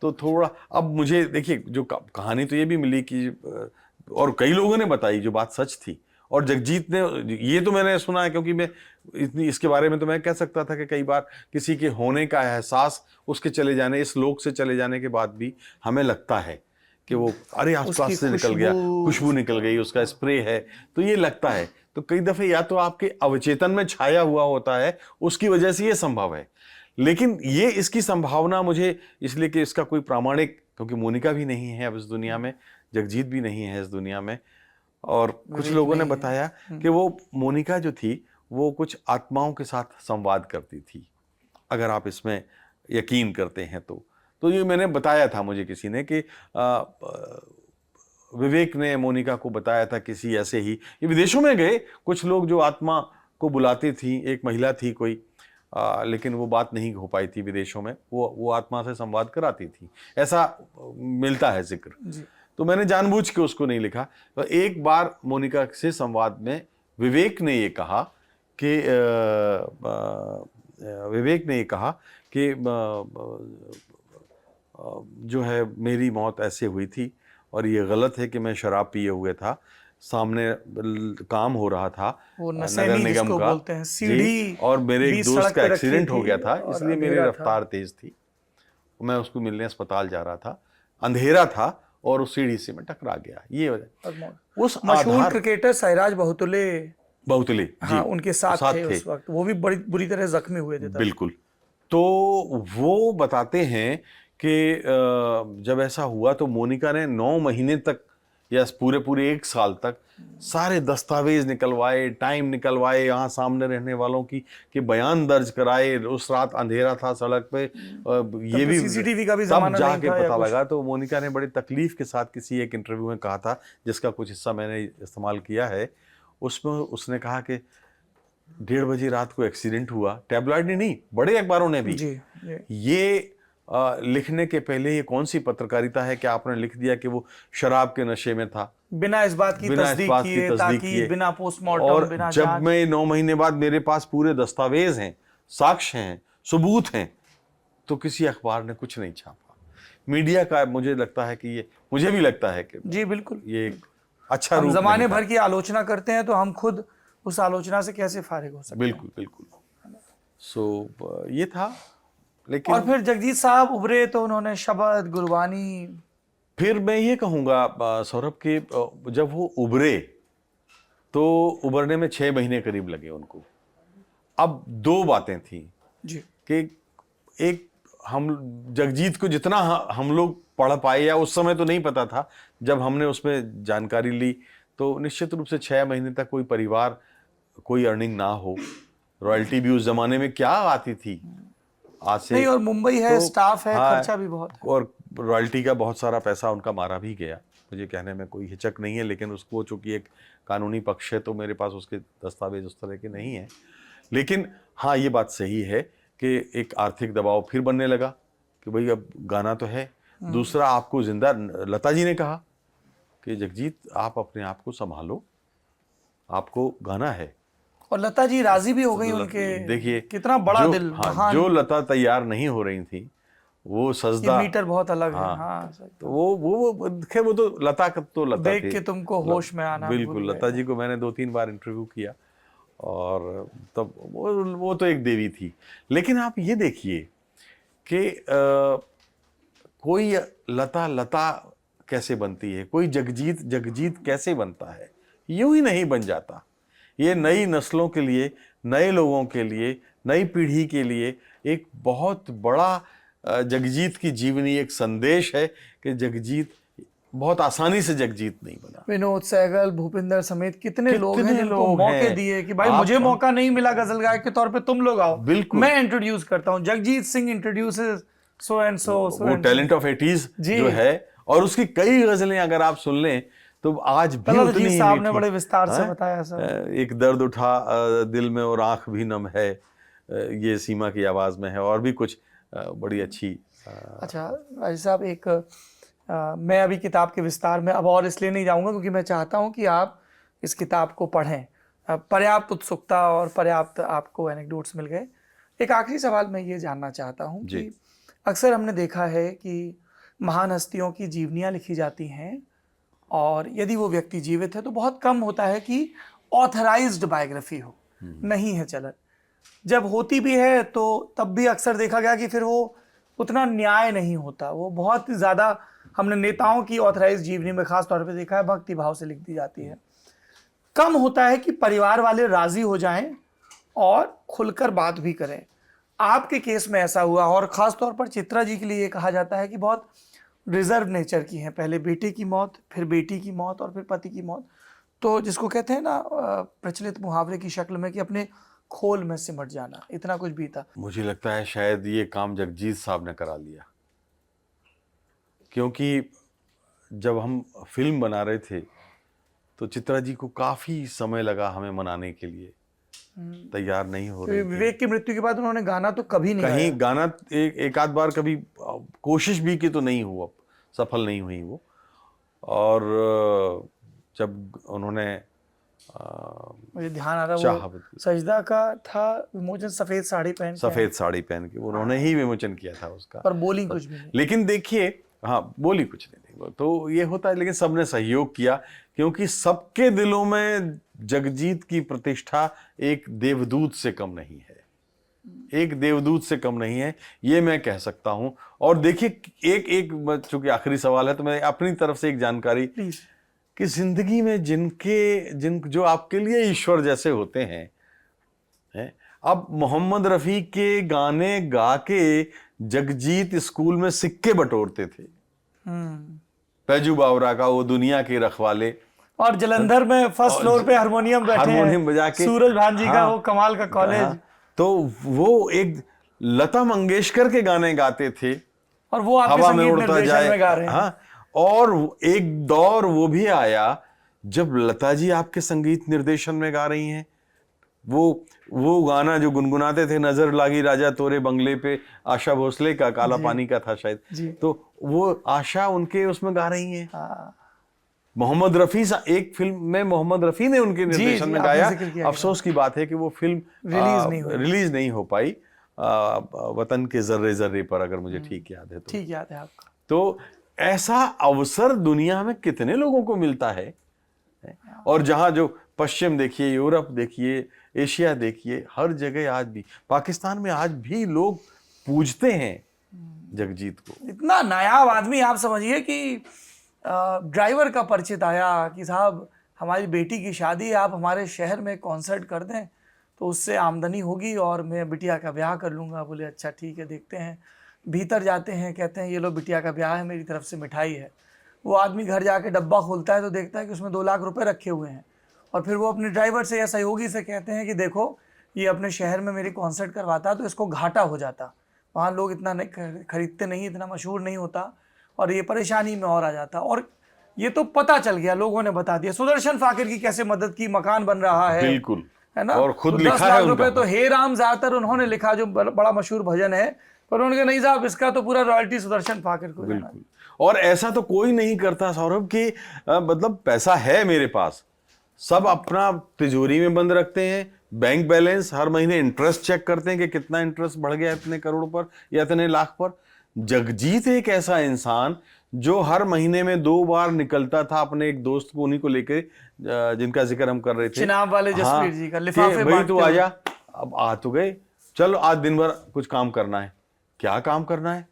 तो थोड़ा अब मुझे देखिए, जो कहानी तो ये भी मिली कि और कई लोगों ने बताई जो बात सच थी, और जगजीत ने, ये तो मैंने सुना है क्योंकि मैं इसके बारे में तो मैं कह सकता था कि कई बार किसी के होने का एहसास उसके चले जाने, इस लोक से चले जाने के बाद भी हमें लगता है कि वो अरे आसपास से निकल गया, खुशबू निकल गई, उसका स्प्रे है, तो ये लगता है। तो कई दफे या तो आपके अवचेतन में छाया हुआ होता है, उसकी वजह से ये संभव है। लेकिन ये इसकी संभावना मुझे इसलिए कि इसका कोई प्रामाणिक, क्योंकि मोनिका भी नहीं है अब इस दुनिया में, जगजीत भी नहीं है इस दुनिया में, और कुछ लोगों ने बताया कि वो मोनिका जो थी वो कुछ आत्माओं के साथ संवाद करती थी, अगर आप इसमें यकीन करते हैं तो ये मैंने बताया था मुझे किसी ने कि विवेक ने मोनिका को बताया था किसी ऐसे ही, ये विदेशों में गए कुछ लोग जो आत्मा को बुलाती थी, एक महिला थी कोई, लेकिन वो बात नहीं हो पाई थी विदेशों में, वो आत्मा से संवाद कराती थी, ऐसा मिलता है जिक्र। तो मैंने जानबूझ के उसको नहीं लिखा। तो एक बार मोनिका से संवाद में विवेक ने ये कहा कि विवेक ने ये कहा कि जो है मेरी मौत ऐसे हुई थी और ये गलत है कि मैं शराब पिए हुए था, सामने काम हो रहा था वो नगर नसैनी निगम जिसको का बोलते हैं, जी, सीढ़ी और मेरे एक बीच दोस्त सड़क का पे रखी एक्सीडेंट हो थी गया था, और इसलिए मेरी अंधेरा था। रफ्तार तेज थी। मैं उसको मिलने अस्पताल जा रहा था, अंधेरा था और उस सीढ़ी से मैं टकरा गया। ये वजह उस मशहूर आधार क्रिकेटर सैराज बहुतुले, बहुतले हाँ, जी उनके साथ थे थे उस वक्त, वो भी बड़ी बुरी तरह जख्मी हुए थे तब। बिल्कुल। तो वो बताते हैं कि जब ऐसा हुआ तो मोनिका ने 9 महीने तक या पूरे पूरे 1 साल तक सारे दस्तावेज निकलवाए, टाइम निकलवाए, यहाँ सामने रहने वालों की के बयान दर्ज कराए। उस रात अंधेरा था सड़क पे, तब ये तो भी सीसीटीवी का भी तब जमाना नहीं जाके था या पता कुछ। लगा। तो मोनिका ने बड़ी तकलीफ के साथ किसी एक इंटरव्यू में कहा था, जिसका कुछ हिस्सा मैंने इस्तेमाल किया है। उसमें उसने कहा कि 1:30 बजे रात को एक्सीडेंट हुआ, टैबलॉइड ने नहीं, बड़े अखबारों ने भी जी, जी। ये लिखने के पहले ये कौन सी पत्रकारिता है कि आपने लिख दिया कि वो शराब के नशे में था, बिना इस बात की बिना इस तस्दीक बात की किए, तस्दीक ताकि किए। बिना पोस्टमार्टम, और बिना जब जांच। मैं 9 महीने बाद मेरे पास पूरे दस्तावेज हैं, साक्ष्य हैं, सबूत हैं, तो किसी अखबार ने कुछ नहीं छापा। मीडिया का मुझे लगता है कि ये, मुझे भी लगता है कि जी बिल्कुल, ये एक अच्छा हम रूप नहीं जमाने था। भर की आलोचना करते हैं तो हम खुद उस आलोचना से कैसे फारिग हो सकते हैं। बिल्कुल बिल्कुल। सो ये था, और लेकिन फिर जगजीत साहब उभरे तो उन्होंने शबद गुरबानी। फिर मैं ये कहूँगा सौरभ कि जब वो उभरे तो उभरने में 6 महीने करीब लगे उनको। अब 2 बातें थी जी, कि एक, हम जगजीत को जितना हम लोग पढ़ पाए, या उस समय तो नहीं पता था, जब हमने उसमें जानकारी ली तो निश्चित रूप से 6 महीने तक कोई परिवार, कोई अर्निंग ना हो। रॉयल्टी भी उस जमाने में क्या आती थी आज से, नहीं, और मुंबई है, तो स्टाफ है, हाँ, खर्चा भी बहुत है। और रॉयल्टी का बहुत सारा पैसा उनका मारा भी गया, मुझे कहने में कोई हिचक नहीं है, लेकिन उसको चूंकि एक कानूनी पक्ष है तो मेरे पास उसके दस्तावेज उस तरह के नहीं हैं। लेकिन हाँ, ये बात सही है कि एक आर्थिक दबाव फिर बनने लगा कि भाई अब गाना तो है। दूसरा, आपको जिंदा, लता जी ने कहा कि जगजीत आप अपने आप को संभालो, आपको गाना है। और लता जी राजी भी हो गई उनके, देखिए, कितना बड़ा जो, दिल, हाँ, महान। जो लता तैयार नहीं हो रही थी वो ये सजदा, मीटर बहुत अलग है, हाँ, हाँ सही। तो वो खैर वो तो लता का तो लता देख थी। के तुमको होश में आना भूल बिल्कुल, गए। लता जी को मैंने 2-3 बार इंटरव्यू किया और तब वो तो एक देवी थी। लेकिन आप ये देखिए कि कोई लता लता कैसे बनती है, कोई जगजीत जगजीत कैसे बनता है, यूं ही नहीं बन जाता। ये नई नस्लों के लिए, नए लोगों के लिए, नई पीढ़ी के लिए एक बहुत बड़ा जगजीत की जीवनी एक संदेश है कि जगजीत बहुत आसानी से जगजीत नहीं बना। विनोद सहगल, भूपिंदर समेत कितने लोग हैं कितने जिनको लोग मौके हैं। दिए कि भाई आप मुझे मौका नहीं मिला गजल गायक के तौर पे, तुम लोग आओ, बिल्कुल। मैं इंट्रोड्यूस करता हूँ, Jagjit Singh introduces so and so वो टैलेंट ऑफ 80s जी। जो है, और उसकी कई गजलें अगर आप सुन लें तो आज भी तलत उतनी जी ही साहब ने मीठी। बड़े विस्तार से हाँ? बताया सर। एक दर्द उठा दिल में और आंख भी नम है, ये सीमा की आवाज में है, और भी कुछ बड़ी अच्छी। अच्छा भाई साहब, एक मैं अभी किताब के विस्तार में अब और इसलिए नहीं जाऊंगा क्योंकि मैं चाहता हूं कि आप इस किताब को पढ़ें। पर्याप्त उत्सुकता और पर्याप्त आपको एनेक्डोट्स मिल गए। एक आखिरी सवाल मैं ये जानना चाहता हूं जी। कि अक्सर हमने देखा है कि महान हस्तियों की जीवनियाँ लिखी जाती हैं और यदि वो व्यक्ति जीवित है तो बहुत कम होता है कि ऑथराइज्ड बायोग्राफी हो, नहीं है चलन। जब होती भी है तो तब भी अक्सर देखा गया कि फिर वो उतना न्याय नहीं होता, वो बहुत ज़्यादा, हमने नेताओं की ऑथराइज्ड जीवनी में खास तौर पे देखा है, भक्ति भाव से लिख दी जाती है। कम होता है कि परिवार वाले राजी हो जाएं और खुलकर बात भी करें। आपके केस में ऐसा हुआ, और ख़ास तौर पर चित्रा जी के लिए ये कहा जाता है कि बहुत रिजर्व नेचर की हैं, पहले बेटे की मौत, फिर बेटी की मौत और फिर पति की मौत। तो जिसको कहते हैं ना प्रचलित मुहावरे की शक्ल में कि अपने खोल में सिमट जाना, इतना कुछ भी था। मुझे लगता है शायद ये काम जगजीत साहब ने करा लिया, क्योंकि जब हम फिल्म बना रहे थे तो चित्रा जी को काफ़ी समय लगा हमें मनाने के लिए, तैयार नहीं हो रही थी। विवेक की मृत्यु के बाद उन्होंने गाना तो कभी नहीं कहीं गाया। गाना एक आध बार कभी कोशिश भी की तो नहीं हुआ, सफल नहीं हुई वो। और जब उन्होंने मुझे ध्यान आ रहा है चाह वो बदली। सजदा का था विमोचन, सफेद साड़ी पहन के सफेद साड़ी पहन के उन्होंने ही विमोचन किया था उसका। पर बोली कुछ भी नहीं। लेकिन देखिए, हाँ, बोली कुछ नहीं थी तो ये होता है, लेकिन सबने सहयोग किया क्योंकि सबके दिलों में जगजीत की प्रतिष्ठा एक देवदूत से कम नहीं है, एक देवदूत से कम नहीं है, ये मैं कह सकता हूं। और देखिए, एक चूंकि आखिरी सवाल है तो मैं अपनी तरफ से एक जानकारी प्लीज। कि जिंदगी में जिन जो आपके लिए ईश्वर जैसे होते हैं, अब मोहम्मद रफी के गाने गा के जगजीत स्कूल में सिक्के बटोरते थे। पैजू बावरा का वो दुनिया के रखवाले, और जलंधर में फर्स्ट फ्लोर पे हारमोनियम बैठे हारमोनियम हैं, बजा के, सूरज भानजी का हाँ, वो कमाल का कॉलेज। हाँ, तो वो एक लता मंगेशकर के गाने गाते थे, और वो आपके हवा में संगीत उड़ता निर्देशन जाए। में गा रहे हैं। हाँ, और एक दौर वो भी आया जब लता जी आपके संगीत निर्देशन में गा रही हैं। वो गाना जो गुनगुनाते थे, नजर लागी राजा तोरे बंगले पे, आशा भोसले का, काला पानी का था शायद, तो वो आशा उनके उसमें गा रही हैं। हाँ। मोहम्मद रफी एक फिल्म में मोहम्मद रफी ने उनके निर्देशन में आपने गाया। जिक्र किया अफसोस की बात है कि वो फिल्म रिलीज नहीं हो पाई, वतन के जर्रे जर्रे पर, अगर मुझे ठीक याद है तो। ठीक याद है आपका। तो ऐसा अवसर दुनिया में कितने लोगों को मिलता है, और जहां जो पश्चिम देखिए, यूरोप देखिए, एशिया देखिए, हर जगह आज भी, पाकिस्तान में आज भी लोग पूजते हैं जगजीत को। इतना नायाब आदमी, आप समझिए कि ड्राइवर का परिचित आया कि साहब हमारी बेटी की शादी है, आप हमारे शहर में कॉन्सर्ट कर दें तो उससे आमदनी होगी और मैं बिटिया का ब्याह कर लूँगा। बोले अच्छा ठीक है, देखते हैं। भीतर जाते हैं, कहते हैं ये लो बिटिया का ब्याह है, मेरी तरफ से मिठाई है। वो आदमी घर जाके डब्बा खोलता है तो देखता है कि उसमें 2 लाख रुपए रखे हुए हैं। और फिर वो अपने ड्राइवर से या सहयोगी से कहते हैं कि देखो ये अपने शहर में मेरी कॉन्सर्ट करवाता तो इसको घाटा हो जाता, वहाँ लोग इतना नहीं खरीदते नहीं, इतना मशहूर नहीं होता और ये परेशानी में और आ जाता। और ये तो पता चल गया, लोगों ने बता दिया। सुदर्शन फाकिर की कैसे मदद की, मकान बन रहा है, बिल्कुल, है ना। और खुद तो लिखा 10 है लाख उनका। रुपए तो हे राम ज्यादातर उन्होंने लिखा, जो बड़ा मशहूर भजन है, पर उन्होंने नहीं साहब इसका तो पूरा रॉयल्टी सुदर्शन फाकिर को। बिल्कुल, और ऐसा तो कोई नहीं करता सौरभ कि मतलब पैसा है मेरे पास, सब अपना तिजोरी में बंद रखते हैं, बैंक बैलेंस हर महीने इंटरेस्ट चेक करते हैं कि कितना इंटरेस्ट बढ़ गया इतने करोड़ पर या इतने लाख पर। जगजीत एक ऐसा इंसान जो हर महीने में 2 बार निकलता था अपने एक दोस्त को, उन्हीं को लेके जिनका जिक्र हम कर रहे थे, चिनाब वाले जसवीर जी का लिफाफे भाई तू बांटते आ हुए। जा, अब आ तो गए, चलो आज दिन भर कुछ काम करना है। क्या काम करना है?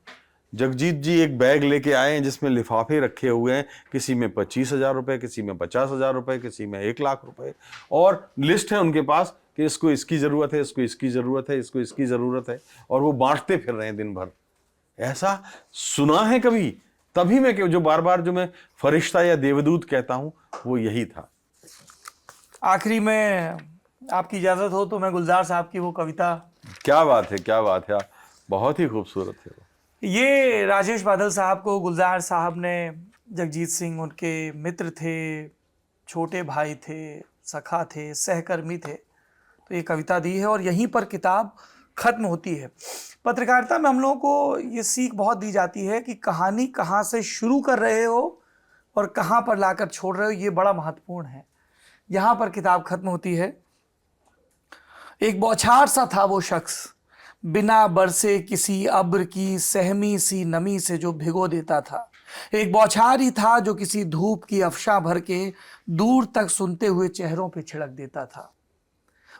जगजीत जी एक बैग लेके आए हैं जिसमें लिफाफे रखे हुए हैं, किसी में 25,000 रुपए, किसी में 50,000 रुपए, किसी में 1 लाख रुपए, और लिस्ट है उनके पास कि इसको इसकी जरूरत है, इसको इसकी जरूरत है, इसको इसकी जरूरत है, और वो बांटते फिर रहे हैं दिन भर। ऐसा सुना है कभी? तभी मैं जो बार बार जो मैं फरिश्ता या देवदूत कहता हूं वो यही था। आखिरी में आपकी इजाजत हो तो मैं गुलजार साहब की वो कविता। क्या बात है, क्या बात है, बहुत ही खूबसूरत है। ये राजेश बादल साहब को गुलजार साहब ने, जगजीत सिंह उनके मित्र थे, छोटे भाई थे, सखा थे, सहकर्मी थे, तो ये कविता दी है और यहीं पर किताब खत्म होती है। पत्रकारिता में हम लोगों को ये सीख बहुत दी जाती है कि कहानी कहाँ से शुरू कर रहे हो और कहाँ पर लाकर छोड़ रहे हो, ये बड़ा महत्वपूर्ण है। यहाँ पर किताब खत्म होती है। एक बौछार सा था वो शख्स, बिना बरसे किसी अब्र की सहमी सी नमी से जो भिगो देता था। एक बौछार ही था जो किसी धूप की अफशा भर के दूर तक सुनते हुए चेहरों पे छिड़क देता था।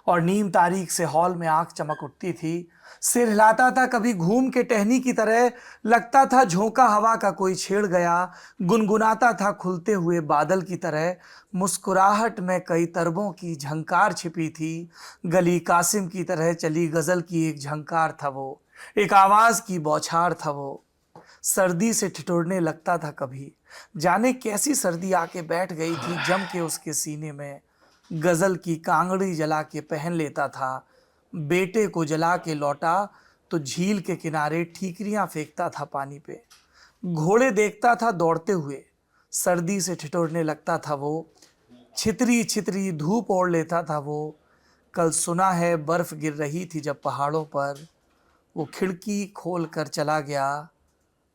और नीम तारीख से हॉल में आंख चमक उठती थी, सिर हिलाता था कभी घूम के टहनी की तरह, लगता था झोंका हवा का कोई छेड़ गया, गुनगुनाता था खुलते हुए बादल की तरह। मुस्कुराहट में कई तरबों की झंकार छिपी थी, गली कासिम की तरह चली गजल की एक झंकार था वो, एक आवाज की बौछार था वो। सर्दी से ठिठुरने लगता था कभी, जाने कैसी सर्दी आके बैठ गई थी जम के उसके सीने में। गजल की कांगड़ी जला के पहन लेता था, बेटे को जला के लौटा तो झील के किनारे ठीकरियां फेंकता था पानी पे। घोड़े देखता था दौड़ते हुए, सर्दी से ठिठुरने लगता था वो, छितरी छितरी धूप ओढ़ लेता था वो। कल सुना है बर्फ गिर रही थी जब पहाड़ों पर, वो खिड़की खोल कर चला गया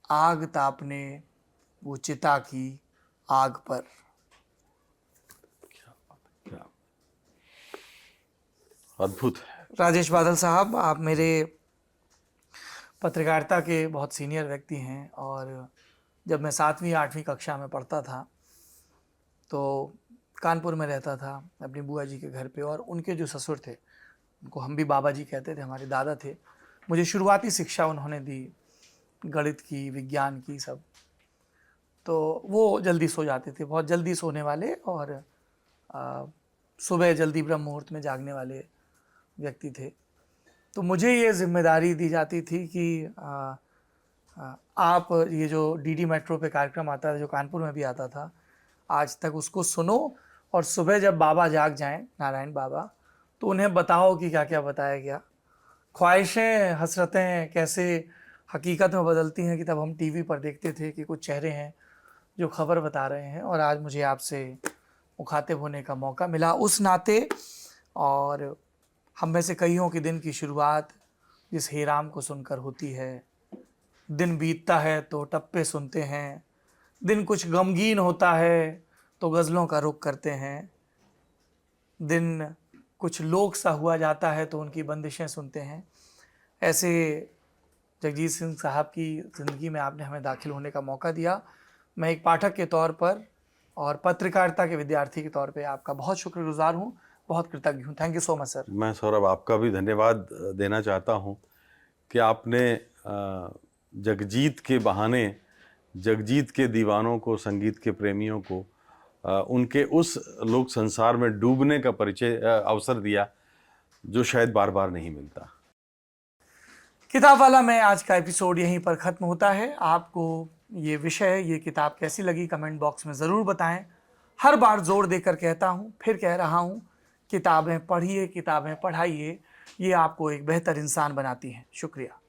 आग तापने वो चिता की आग पर। अद्भुत है। राजेश बादल साहब, आप मेरे पत्रकारिता के बहुत सीनियर व्यक्ति हैं, और जब मैं 7वीं 8वीं कक्षा में पढ़ता था तो कानपुर में रहता था अपनी बुआ जी के घर पे, और उनके जो ससुर थे उनको हम भी बाबा जी कहते थे, हमारे दादा थे। मुझे शुरुआती शिक्षा उन्होंने दी, गणित की, विज्ञान की, सब। तो वो जल्दी सो जाते थे, बहुत जल्दी सोने वाले, और सुबह जल्दी ब्रह्म मुहूर्त में जागने वाले व्यक्ति थे। तो मुझे ये जिम्मेदारी दी जाती थी कि आप ये जो डीडी मेट्रो पे कार्यक्रम आता था, जो कानपुर में भी आता था आज तक, उसको सुनो, और सुबह जब बाबा जाग जाएं, नारायण बाबा, तो उन्हें बताओ कि क्या क्या बताया गया। ख्वाहिशें, हसरतें कैसे हकीकत में बदलती हैं, कि तब हम टीवी पर देखते थे कि कुछ चेहरे हैं जो खबर बता रहे हैं, और आज मुझे आपसे मुखातिब होने का मौका मिला उस नाते। और हम में से कईयों के दिन की शुरुआत जिस हेराम को सुनकर होती है। दिन बीतता है तो टप्पे सुनते हैं, दिन कुछ गमगीन होता है तो गज़लों का रुख करते हैं, दिन कुछ लोक सा हुआ जाता है तो उनकी बंदिशें सुनते हैं। ऐसे जगजीत सिंह साहब की ज़िंदगी में आपने हमें दाखिल होने का मौका दिया। मैं एक पाठक के तौर पर और पत्रकारिता के विद्यार्थी के तौर पे आपका बहुत शुक्रगुजार हूँ, बहुत कृतज्ञ हूँ। Thank you so much sir. मैं सौरभ आपका भी धन्यवाद देना चाहता हूँ कि आपने जगजीत के बहाने जगजीत के दीवानों को, संगीत के प्रेमियों को उनके उस लोक संसार में डूबने का परिचय अवसर दिया जो शायद बार बार नहीं मिलता। किताब वाला में आज का एपिसोड यहीं पर ख़त्म होता है। आपको ये विषय, ये किताब कैसी लगी कमेंट बॉक्स में ज़रूर बताएं। हर बार जोर देकर कहता हूँ, फिर कह रहा हूँ, किताबें पढ़िए, किताबें पढ़ाइए, ये आपको एक बेहतर इंसान बनाती हैं। शुक्रिया।